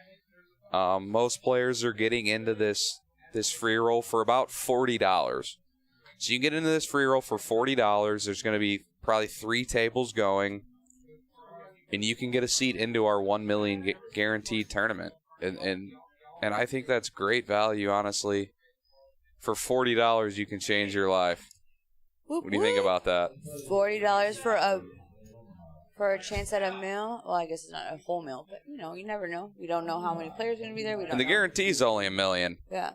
Most players are getting into this free roll for about $40. So you can get into this free roll for $40. There's going to be probably 3 tables going, and you can get a seat into our 1 million guaranteed tournament. And I think that's great value, honestly. For $40, you can change your life. What do you think about that? $40 for a chance at a meal? Well, I guess it's not a whole meal, but you never know. We don't know how many players are going to be there. We don't. And the guarantee's only $1 million. Yeah.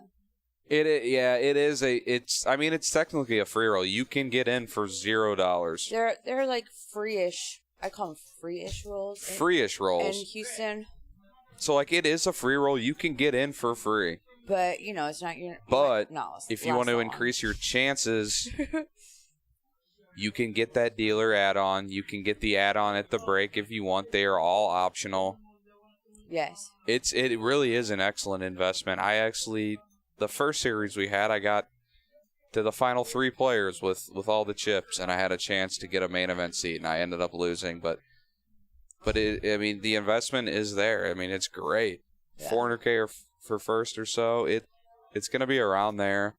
It is it's technically a free roll. You can get in for $0. They're like free-ish. I call them free-ish rolls. Free-ish rolls. In Houston. So like it is a free roll. You can get in for free. But it's not your. But if you want to increase your chances, you can get that dealer add-on. You can get the add-on at the break if you want. They are all optional. Yes. It really is an excellent investment. The first series we had, I got to the final 3 players with all the chips, and I had a chance to get a main event seat, and I ended up losing. But the investment is there. I mean, it's great. Yeah. $400K for first or so. It's going to be around there.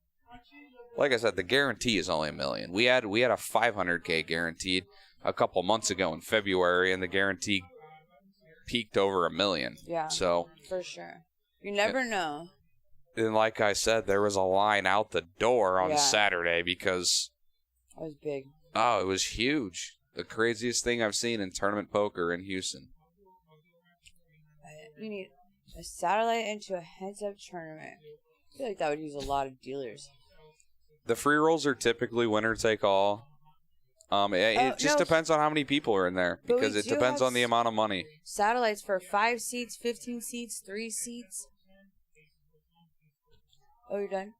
Like I said, the guarantee is only $1 million. We had a $500K guaranteed a couple months ago in February, and the guarantee peaked over $1 million. Yeah. So for sure, you never know. And like I said, there was a line out the door on Saturday because it was big. Oh, it was huge. The craziest thing I've seen in tournament poker in Houston. We need a satellite into a heads-up tournament. I feel like that would use a lot of dealers. The free rolls are typically winner take all. It just depends on how many people are in there because it depends on the amount of money. Satellites for 5 seats, 15 seats, 3 seats. Oh, you're done?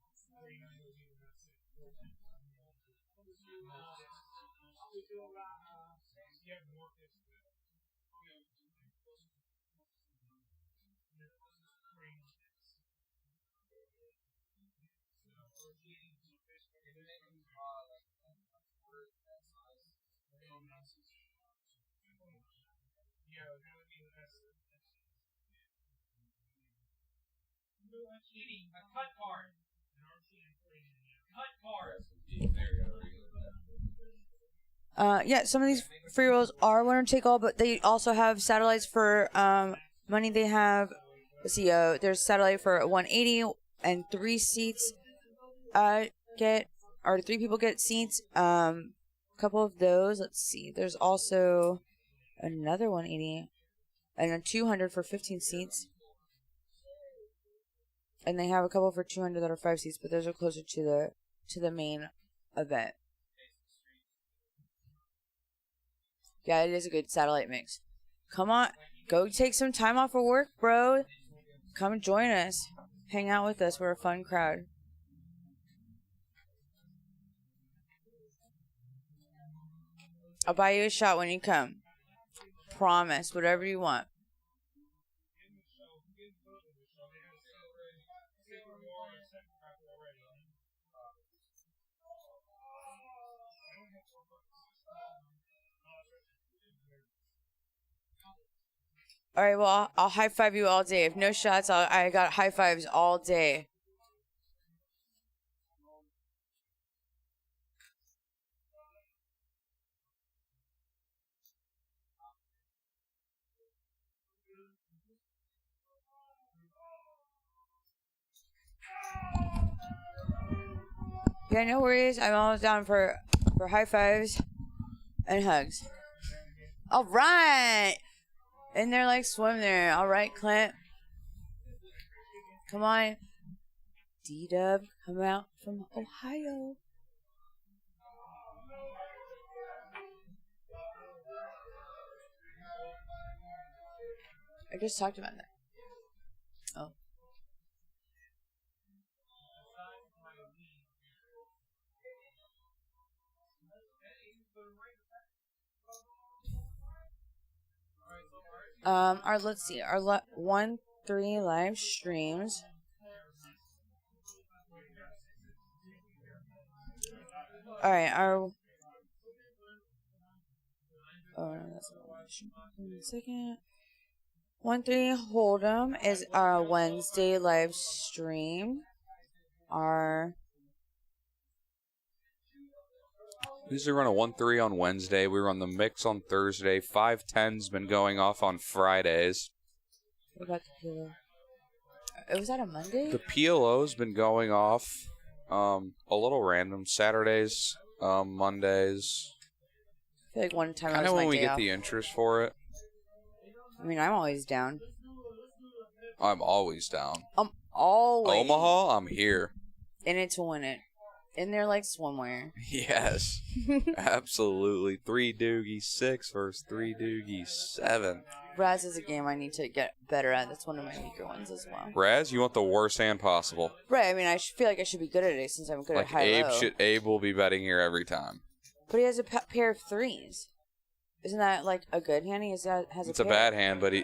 A cut card. Some of these free rolls are winner take all, but they also have satellites for money. They have, let's see, there's satellite for 180 and 3 seats. 3 people get seats. A couple of those. Let's see. There's also another 180 and a 200 for 15 seats. And they have a couple for 200 that are 5 seats, but those are closer to the main event. Yeah, it is a good satellite mix. Come on, go take some time off of work, bro. Come join us. Hang out with us. We're a fun crowd. I'll buy you a shot when you come. Promise, whatever you want. All right, well, I'll high five you all day. If no shots, I got high fives all day. Yeah, no worries. I'm almost down for high fives and hugs. All right. And they're like, swim there. All right, Clint. Come on. D-Dub, come out from Ohio. I just talked about that. Oh. Let's see. Our 1-3 live streams. All right. Oh, no, that's not one. 1 second. 1-3 holdem is our Wednesday live stream. We usually run a 1-3 on Wednesday. We run the mix on Thursday. 5-10's been going off on Fridays. What about the PLO? Was that a Monday? The PLO's been going off a little random. Saturdays, Mondays. I feel like one time Kind I of was when my we day get off. the interest for it. I mean, I'm always down. I'm always down. I'm always Omaha, I'm here. in it to win it. In there like swimwear. Yes. Absolutely. 3 doogie 6 versus 3 doogie 7. Raz is a game I need to get better at. That's one of my weaker ones as well. Raz, you want the worst hand possible. Right, I mean, I feel like I should be good at it since I'm good Like at high-low. Abe will be betting here every time. But he has a pair of threes. Isn't that like a good hand? He has a It's pair. a bad hand, but he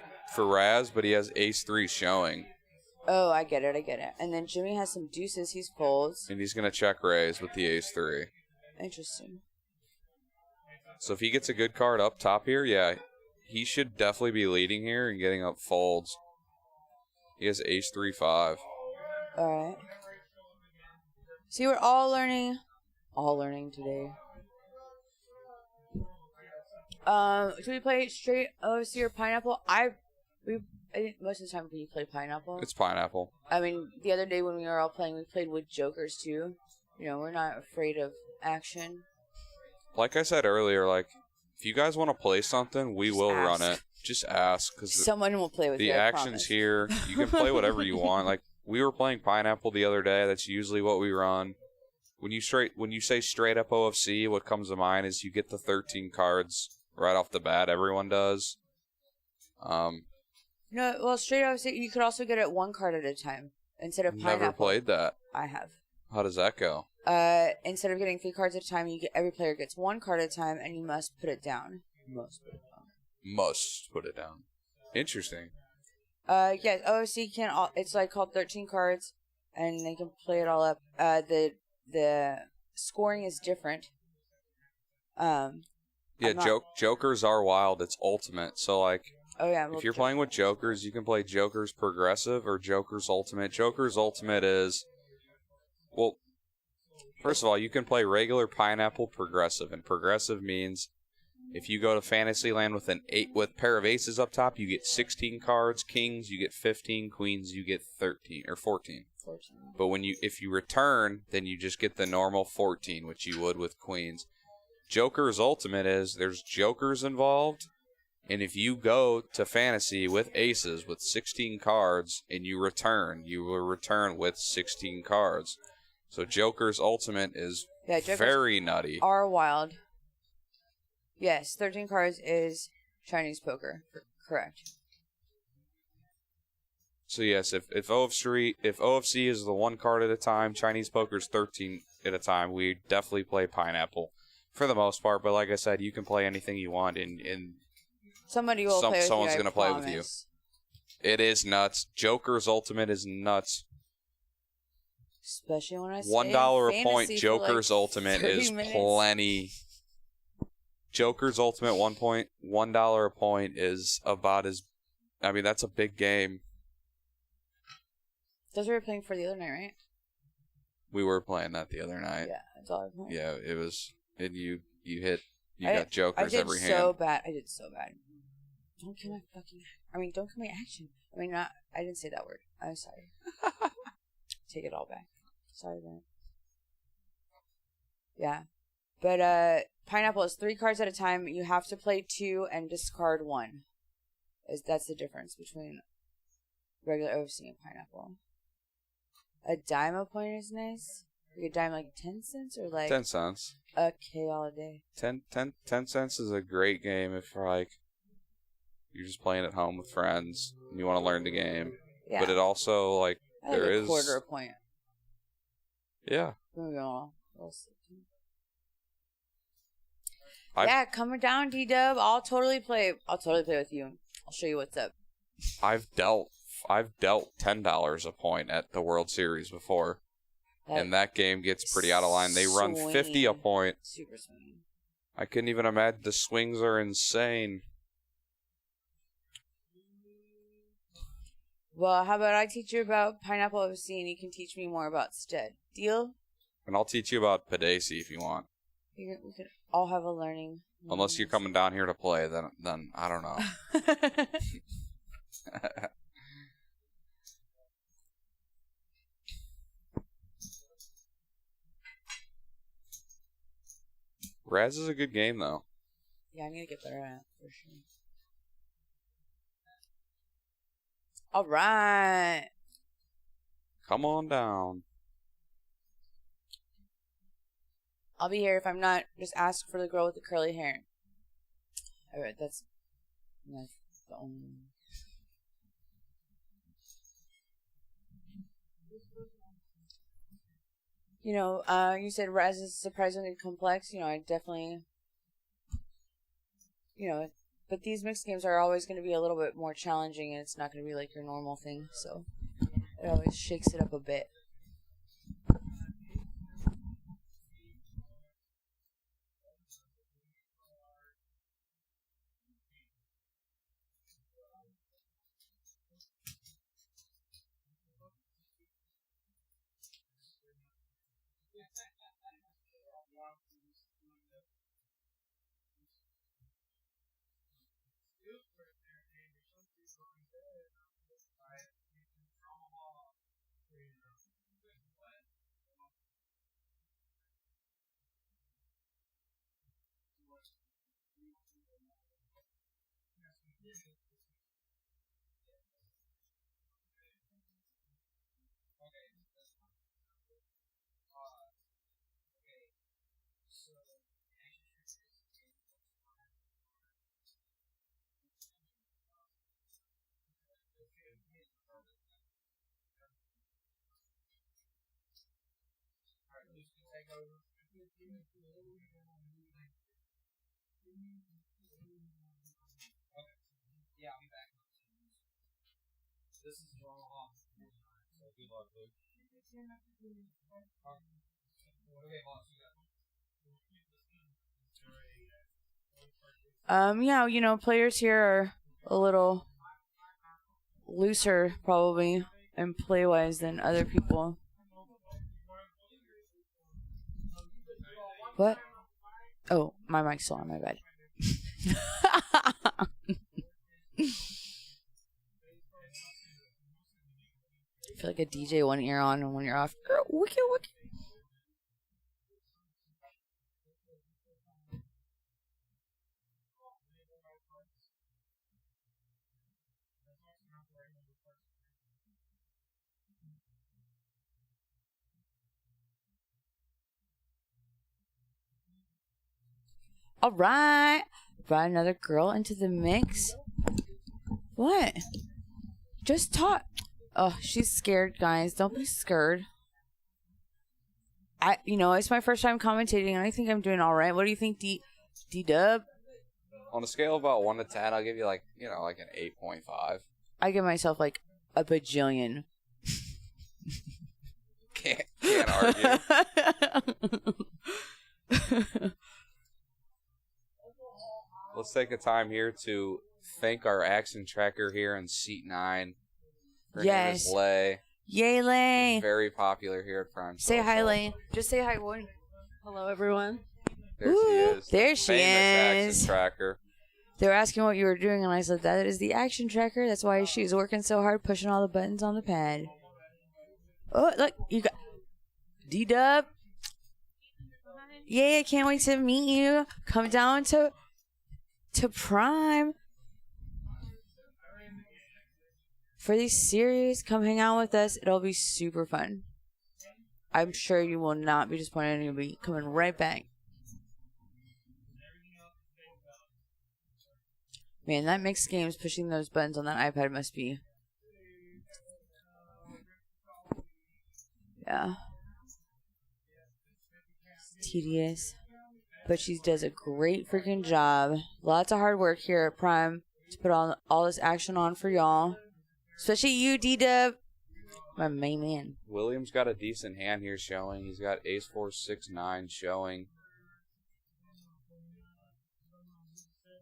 has ace 3 showing. Oh, I get it. And then Jimmy has some deuces. He's folds. And he's going to check raise with the ace 3. Interesting. So if he gets a good card up top here, yeah, he should definitely be leading here and getting up folds. He has ace 3-5. All right. See, we're all learning today. Should we play straight OFC or pineapple? I think most of the time we play pineapple. It's pineapple. I mean, the other day when we were all playing, we played with jokers too. You know, we're not afraid of action. Like I said earlier, like, if you guys want to play something, we will run it. Just ask. Cause someone will play with you. The action's here. You can play whatever you want. Like, we were playing pineapple the other day. That's usually what we run. When you say straight up OFC, what comes to mind is you get the 13 cards right off the bat. Everyone does. No, well, straight OFC, you could also get it one card at a time instead of pineapple. Never played that. I have. How does that go? Instead of getting 3 cards at a time, every player gets 1 card at a time, and you must put it down. Must put it down. Interesting. Yes, OFC it's like called 13 cards, and they can play it all up. The scoring is different. Jokers are wild. It's ultimate. So, like, if you're playing with jokers, you can play jokers progressive or jokers ultimate. Jokers ultimate is, well, first of all, you can play regular pineapple progressive, and progressive means if you go to Fantasyland with with pair of aces up top, you get 16 cards. Kings, you get 15. Queens, you get 13 or 14. 14. But if you return, then you just get the normal 14, which you would with queens. Joker's ultimate is there's jokers involved, and if you go to Fantasy with aces with 16 cards and you will return with 16 cards. So Joker's ultimate is very nutty. Are wild. Yes, 13 cards is Chinese poker. Correct. So yes, if OFC is the 1 card at a time, Chinese poker's 13 at a time, we definitely play pineapple for the most part. But like I said, you can play anything you want, and somebody will play with you. Someone's gonna play with you. It is nuts. Joker's ultimate is nuts. Especially when I say $1 a point. Joker's ultimate is plenty. Joker's ultimate $1 a point is about as. I mean, that's a big game. Those we were playing for the other night, right? We were playing that the other night. Yeah, that's all I played. Yeah, it was. And you got jokers every hand. I did so bad. Don't kill my fucking. Don't kill my action. I didn't say that word. I'm sorry. Take it all back. Sorry, man. Yeah, but pineapple is 3 cards at a time. You have to play 2 and discard 1. That's the difference between regular OFC and pineapple. A dime a point is nice. Like a dime, like 10 cents or like 10 cents. Okay, all day. 10 cents is a great game if you're just playing at home with friends and you want to learn the game. Yeah. But it also there is quarter a point. Yeah. Yeah, coming down, D-Dub. I'll totally play with you. I'll show you what's up. I've dealt $10 a point at the World Series before. And that game gets pretty out of line. They run 50 a point. Super swinging. I couldn't even imagine. The swings are insane. Well, how about I teach you about Pineapple OC and you can teach me more about stud. Deal? And I'll teach you about Padesi if you want. We could all have a learning. Unless you're coming down here to play, then I don't know. Raz is a good game, though. Yeah, I'm going to get better at it, for sure. All right. Come on down. I'll be here. If I'm not, just ask for the girl with the curly hair. All right, that's the only one. You know, you said Raz is surprisingly complex. You know, I definitely, you know, but these mixed games are always going to be a little bit more challenging, and it's not going to be like your normal thing. So it always shakes it up a bit. Yeah, I'll be back. This is wrong off. So good luck, Luke. Okay, boss, you got Yeah, you know, players here are a little looser, probably, and play-wise than other people. What? Oh, my mic's still on, my bad. I feel like a DJ one ear on and one ear off. Girl, wicked, wicked. All right. Brought another girl into the mix. What? Just talk. Oh, she's scared, guys. Don't be scared. It's my first time commentating, and I think I'm doing all right. What do you think, D-Dub? On a scale of about 1 to 10, I'll give you like an 8.5. I give myself like a bajillion. Can't argue. Let's take a time here to thank our action tracker here in seat 9. Her name is Lay. Yay, Lay. She's very popular here at Prime. Say hi, Lay. Just say hi, one. Hello, everyone. There she is. There she Famous is. action tracker. They were asking what you were doing, and I said, that is the action tracker. That's why she's working so hard, pushing all the buttons on the pad. Oh, look, you got D-Dub. Yay, I can't wait to meet you. Come down to Prime. For these series, come hang out with us. It'll be super fun. I'm sure you will not be disappointed, and you'll be coming right back. Man, that mixed games, pushing those buttons on that iPad must be... Yeah. It's tedious. But she does a great freaking job. Lots of hard work here at Prime. to put all this action on for y'all. Especially you, D-Dub. My main man. William's got a decent hand here showing. He's got ace 4, 6, 9 showing.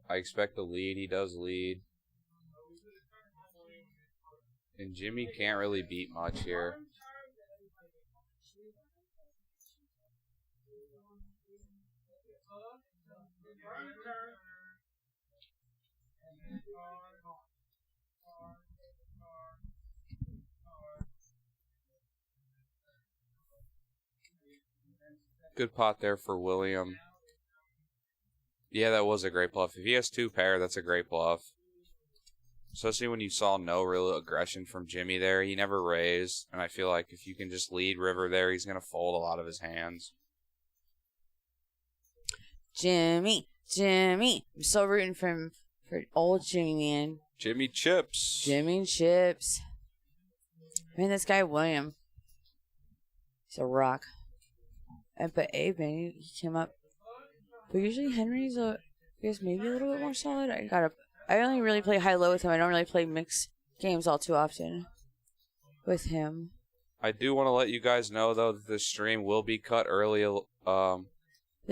I expect the lead. He does lead. And Jimmy can't really beat much here. Good pot there for William. Yeah, that was a great bluff. If he has 2 pair, that's a great bluff. Especially when you saw no real aggression from Jimmy there. He never raised. And I feel like if you can just lead river there, he's going to fold a lot of his hands. Jimmy. I'm so rooting for old Jimmy, man. Jimmy chips. Jimmy chips. Man, this guy William. He's a rock. But Abe, man, he came up. But usually Henry's I guess maybe a little bit more solid. I only really play high-low with him. I don't really play mixed games all too often with him. I do want to let you guys know, though, that this stream will be cut early.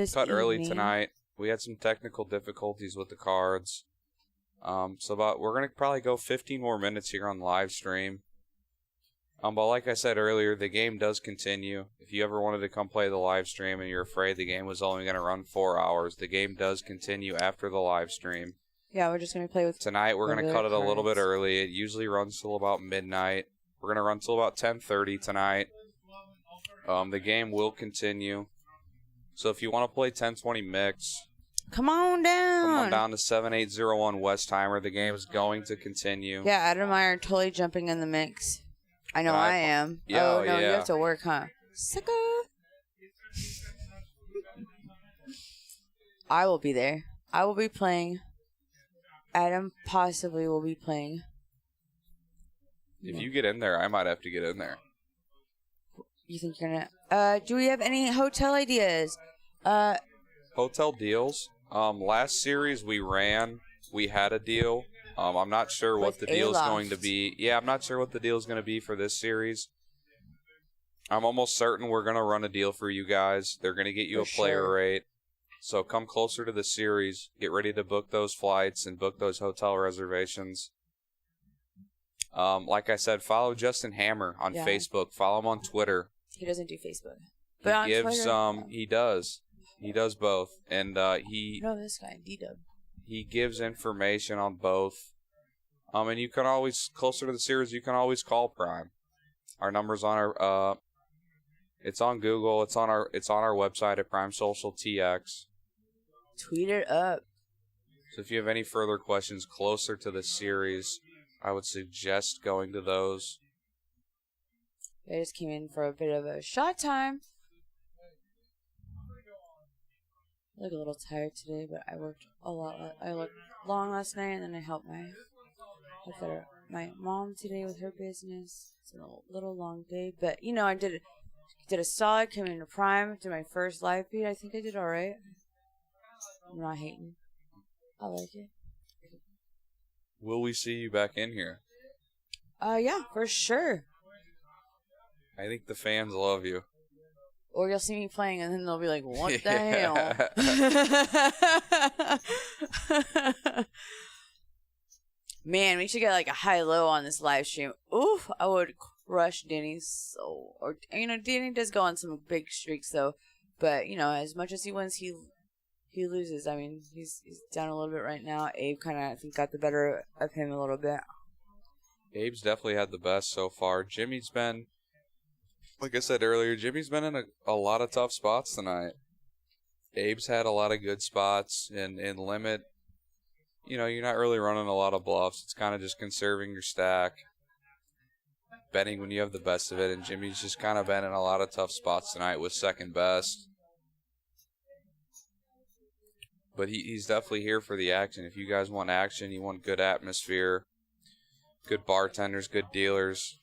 Early tonight. We had some technical difficulties with the cards. We're gonna probably go 15 more minutes here on the live stream. But like I said earlier, the game does continue. If you ever wanted to come play the live stream and you're afraid the game was only going to run 4 hours, the game does continue after the live stream. Yeah, we're just going to play with... Tonight, we're going to cut it a little bit early. It usually runs till about midnight. We're going to run till about 10:30 tonight. The game will continue. So if you want to play 1020 mix... Come on down! Come on down to 7801 Westheimer. The game is going to continue. Yeah, Adam and I are totally jumping in the mix. I know I am. Yeah, oh, no, yeah. You have to work, huh? Sucker! I will be there. I will be playing. Adam possibly will be playing. If you get in there, I might have to get in there. You think you're gonna... do we have any hotel ideas? Hotel deals? Last series we ran, we had a deal. I'm not sure what the deal is going to be. Yeah, I'm not sure what the deal is going to be for this series. I'm almost certain we're going to run a deal for you guys. They're going to get you a player rate. So come closer to the series. Get ready to book those flights and book those hotel reservations. Like I said, follow Justin Hammer on Facebook. Follow him on Twitter. He doesn't do Facebook. But he on gives, Twitter, he does. He does both. And this guy, D-Dub. He gives information on both. And you can always, closer to the series, you can always call Prime. Our number's on our, it's on Google. It's on our website at Prime Social TX. Tweet it up. So if you have any further questions closer to the series, I would suggest going to those. I just came in for a bit of a shot time. I look a little tired today, but I worked a lot. I worked long last night, and then I helped my mom today with her business. It's a little long day, but I did a solid. Came into Prime, did my first live feed. I think I did all right. I'm not hating. I like it. Will we see you back in here? Yeah, for sure. I think the fans love you. Or you'll see me playing, and then they'll be like, what the hell? Man, we should get like a high-low on this live stream. Oof, I would crush Danny so... Or, Danny does go on some big streaks, though. But, as much as he wins, he loses. I mean, he's down a little bit right now. Abe kind of, I think, got the better of him a little bit. Abe's definitely had the best so far. Jimmy's been... Like I said earlier, Jimmy's been in a lot of tough spots tonight. Abe's had a lot of good spots in limit. You're not really running a lot of bluffs. It's kind of just conserving your stack. Betting when you have the best of it. And Jimmy's just kind of been in a lot of tough spots tonight with second best. But he's definitely here for the action. If you guys want action, you want good atmosphere, good bartenders, good dealers,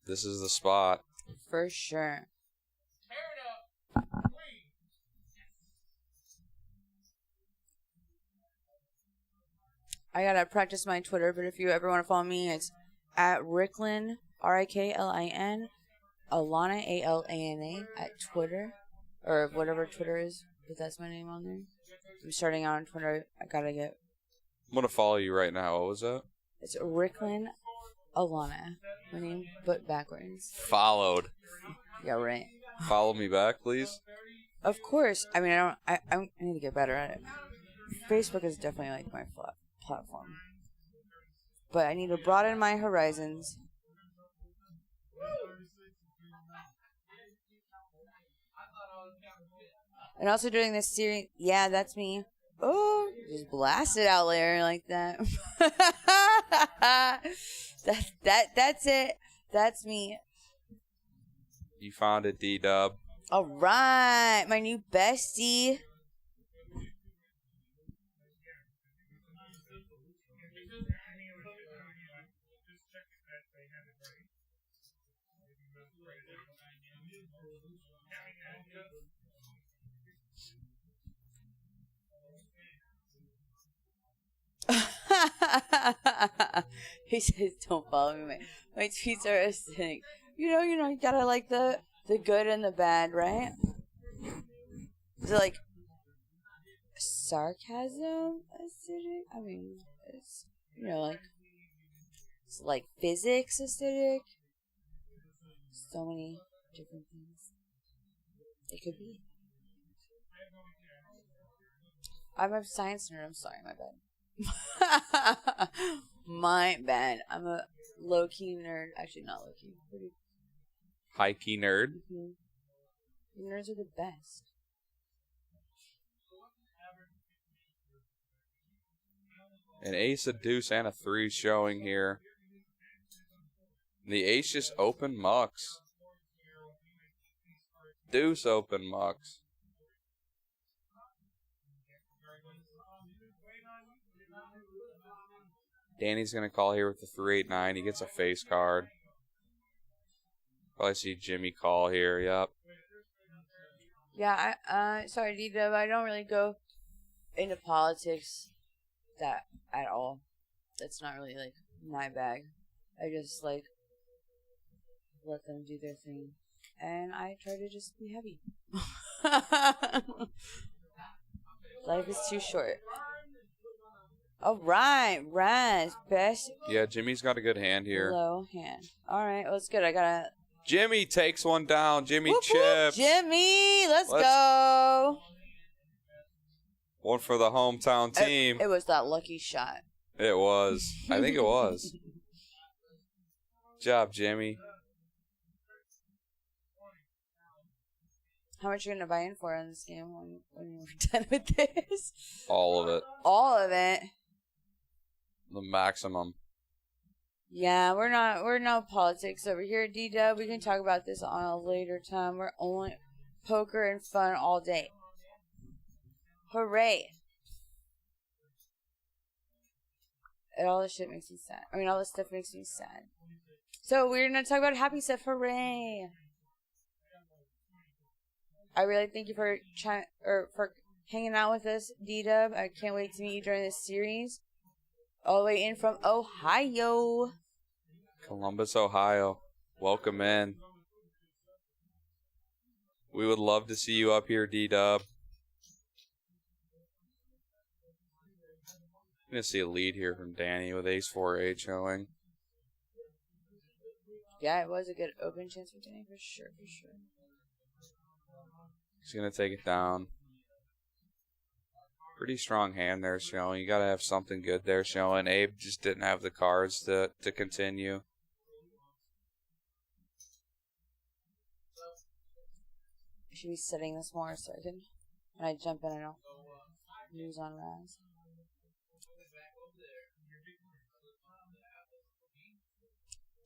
this is the spot. For sure. I gotta practice my Twitter, but if you ever want to follow me, it's at Ricklin, Riklin, Alana, Alana, at Twitter, or whatever Twitter is, but that's my name on there. I'm starting out on Twitter. I gotta get. I'm gonna follow you right now. What was that? It's Ricklin, Alana, my name, but backwards. Followed. Yeah, right. Follow me back, please. Of course. I mean, I need to get better at it. Facebook is definitely like my platform, but I need to broaden my horizons. And also during this series, yeah, that's me. Oh, just blast it out there like that. That's it. That's me. You found it, D-Dub. All right, my new bestie. He says, "Don't follow me. My tweets are acidic. You know, you gotta like the good and the bad, right? Is it like sarcasm acidic? I mean, it's it's like physics acidic. So many different things it could be. I'm a science nerd. I'm sorry, my bad." My bad. I'm a low-key nerd. Actually, not low-key. Pretty High-key nerd. Mm-hmm. Nerds are the best. An ace, a deuce, and a 3 showing here. The ace just open mucks. Deuce open mucks. Danny's going to call here with the 3-8-9. He gets a face card. Probably see Jimmy call here. Yep. Yeah, sorry, D-Dub. I don't really go into politics that at all. That's not really, like, my bag. I just, like, let them do their thing. And I try to just be happy. Life is too short. All right, best. Yeah, Jimmy's got a good hand here. Low hand. All right, well, it's good. I gotta. Jimmy takes one down. Jimmy Whoop, chips. whoop, Jimmy, let's go. One for the hometown team. It was that lucky shot. It was. I think it was. Good job, Jimmy. How much are you gonna buy in for in this game when you're done with this? All of it. All of it. The maximum. Yeah, we're no politics over here, D-Dub. We can talk about this on a later time. We're only poker and fun all day. Hooray. And all this shit makes me sad. I mean, all this stuff makes me sad. So we're gonna talk about happy stuff. Hooray. I really thank you for for hanging out with us, D-Dub. I can't wait to meet you during this series. All the way in from Ohio. Columbus, Ohio. Welcome in. We would love to see you up here, D-Dub. I'm going to see a lead here from Danny with ace-4-8 showing. Yeah, it was a good open chance for Danny, for sure. He's going to take it down. Pretty strong hand there showing. You got to have something good there showing. Abe just didn't have the cards to continue. I should be setting this more so I can, when I jump in, I don't lose on Raz.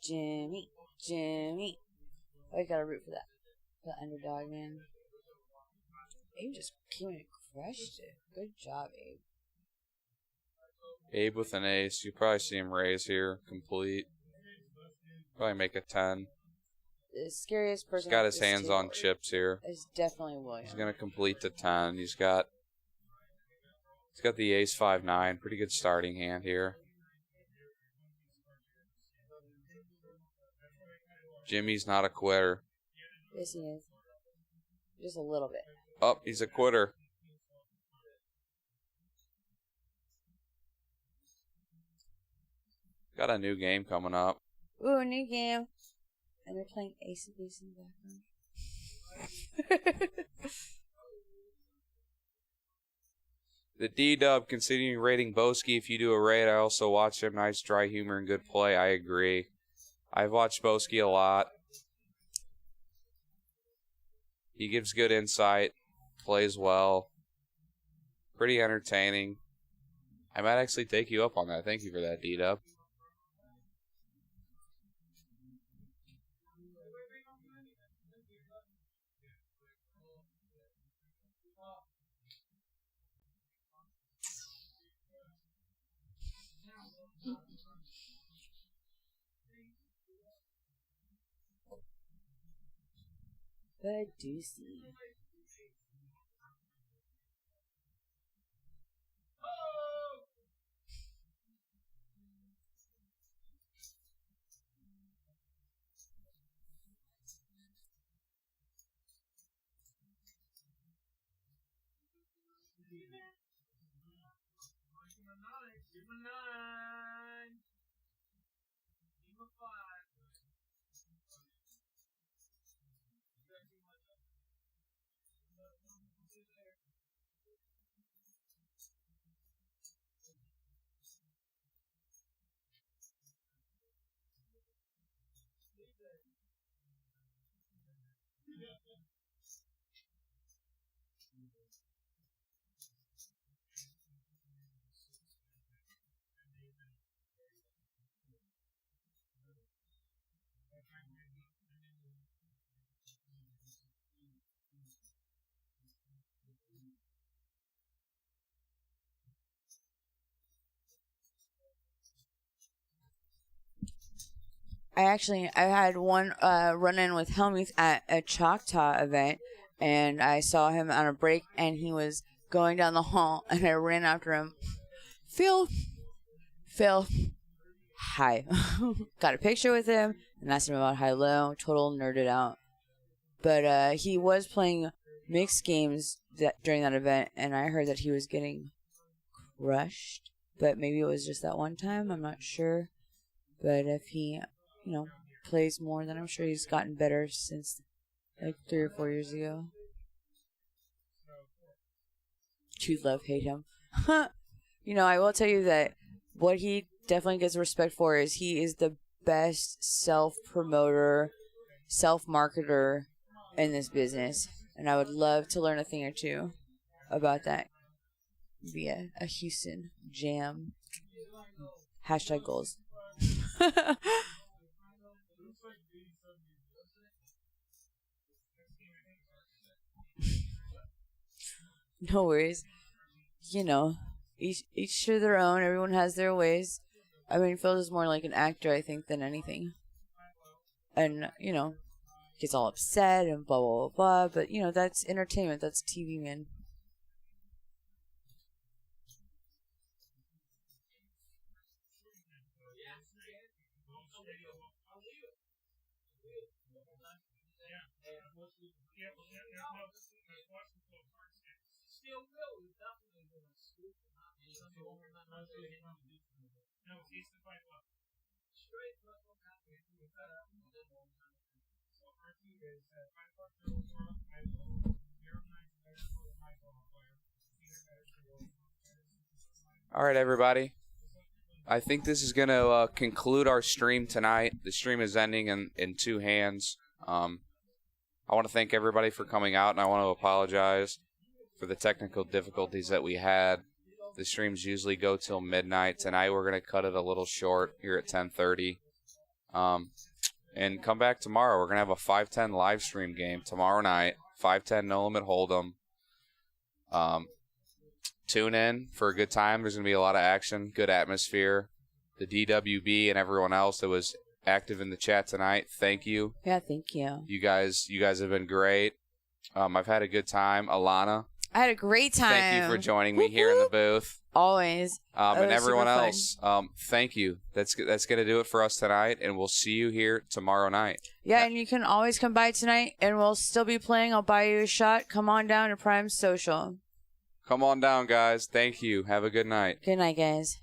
Jimmy. Oh, you gotta root for that. The underdog, man. Abe just came and crushed it. Good job, Abe. Abe with an ace. You probably see him raise here, complete. Probably make a 10. The scariest person. He's got his hands on chips here. Is definitely William. He's going to complete the 10. He's got He's got the ace 5-9. Pretty good starting hand here. Jimmy's not a quitter. Yes, he is. Just a little bit. Oh, he's a quitter. Got a new game coming up. Ooh, new game. And they're playing Ace of Base in the background. The D-Dub continuing rating Boski. If you do a raid, I also watch him. Nice dry humor and good play. I agree. I've watched Boski a lot. He gives good insight. Plays well. Pretty entertaining. I might actually take you up on that. Thank you for that, D-Dub. But do see. I had one run-in with Helmuth at a Choctaw event, and I saw him on a break, and he was going down the hall, and I ran after him. Phil, hi. Got a picture with him, and asked him about high-low, total nerded out. But he was playing mixed games during that event, and I heard that he was getting crushed, but maybe it was just that one time, I'm not sure. But if he, plays more, then I'm sure he's gotten better since like 3 or 4 years ago. Choose love, hate him. I will tell you that what he definitely gets respect for is he is the best self-promoter, self-marketer in this business. And I would love to learn a thing or two about that via a Houston jam. Hashtag goals. No worries. Each to their own. Everyone has their ways. I mean, Phil is more like an actor, I think, than anything. And, gets all upset and blah, blah, blah, blah. But, that's entertainment. That's TV, man. All right, everybody. I think this is going to conclude our stream tonight. The stream is ending in 2 hands. I want to thank everybody for coming out, and I want to apologize for the technical difficulties that we had. The streams usually go till midnight. Tonight we're going to cut it a little short here at 10:30. And come back tomorrow. We're going to have a 5:10 live stream game tomorrow night. 5:10 No Limit Hold'em. Tune in for a good time. There's going to be a lot of action, good atmosphere. The DWB and everyone else that was active in the chat tonight, thank you. Yeah, thank you. You guys have been great. I've had a good time. Alana, I had a great time. Thank you for joining me here in the booth. Always. And was everyone super fun. else, thank you. That's going to do it for us tonight, and we'll see you here tomorrow night. Yeah, and you can always come by tonight, and we'll still be playing. I'll buy you a shot. Come on down to Prime Social. Come on down, guys. Thank you. Have a good night. Good night, guys.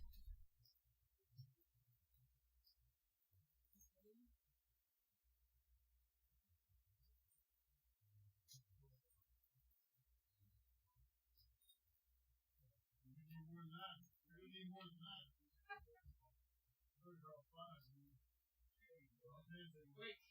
Wait.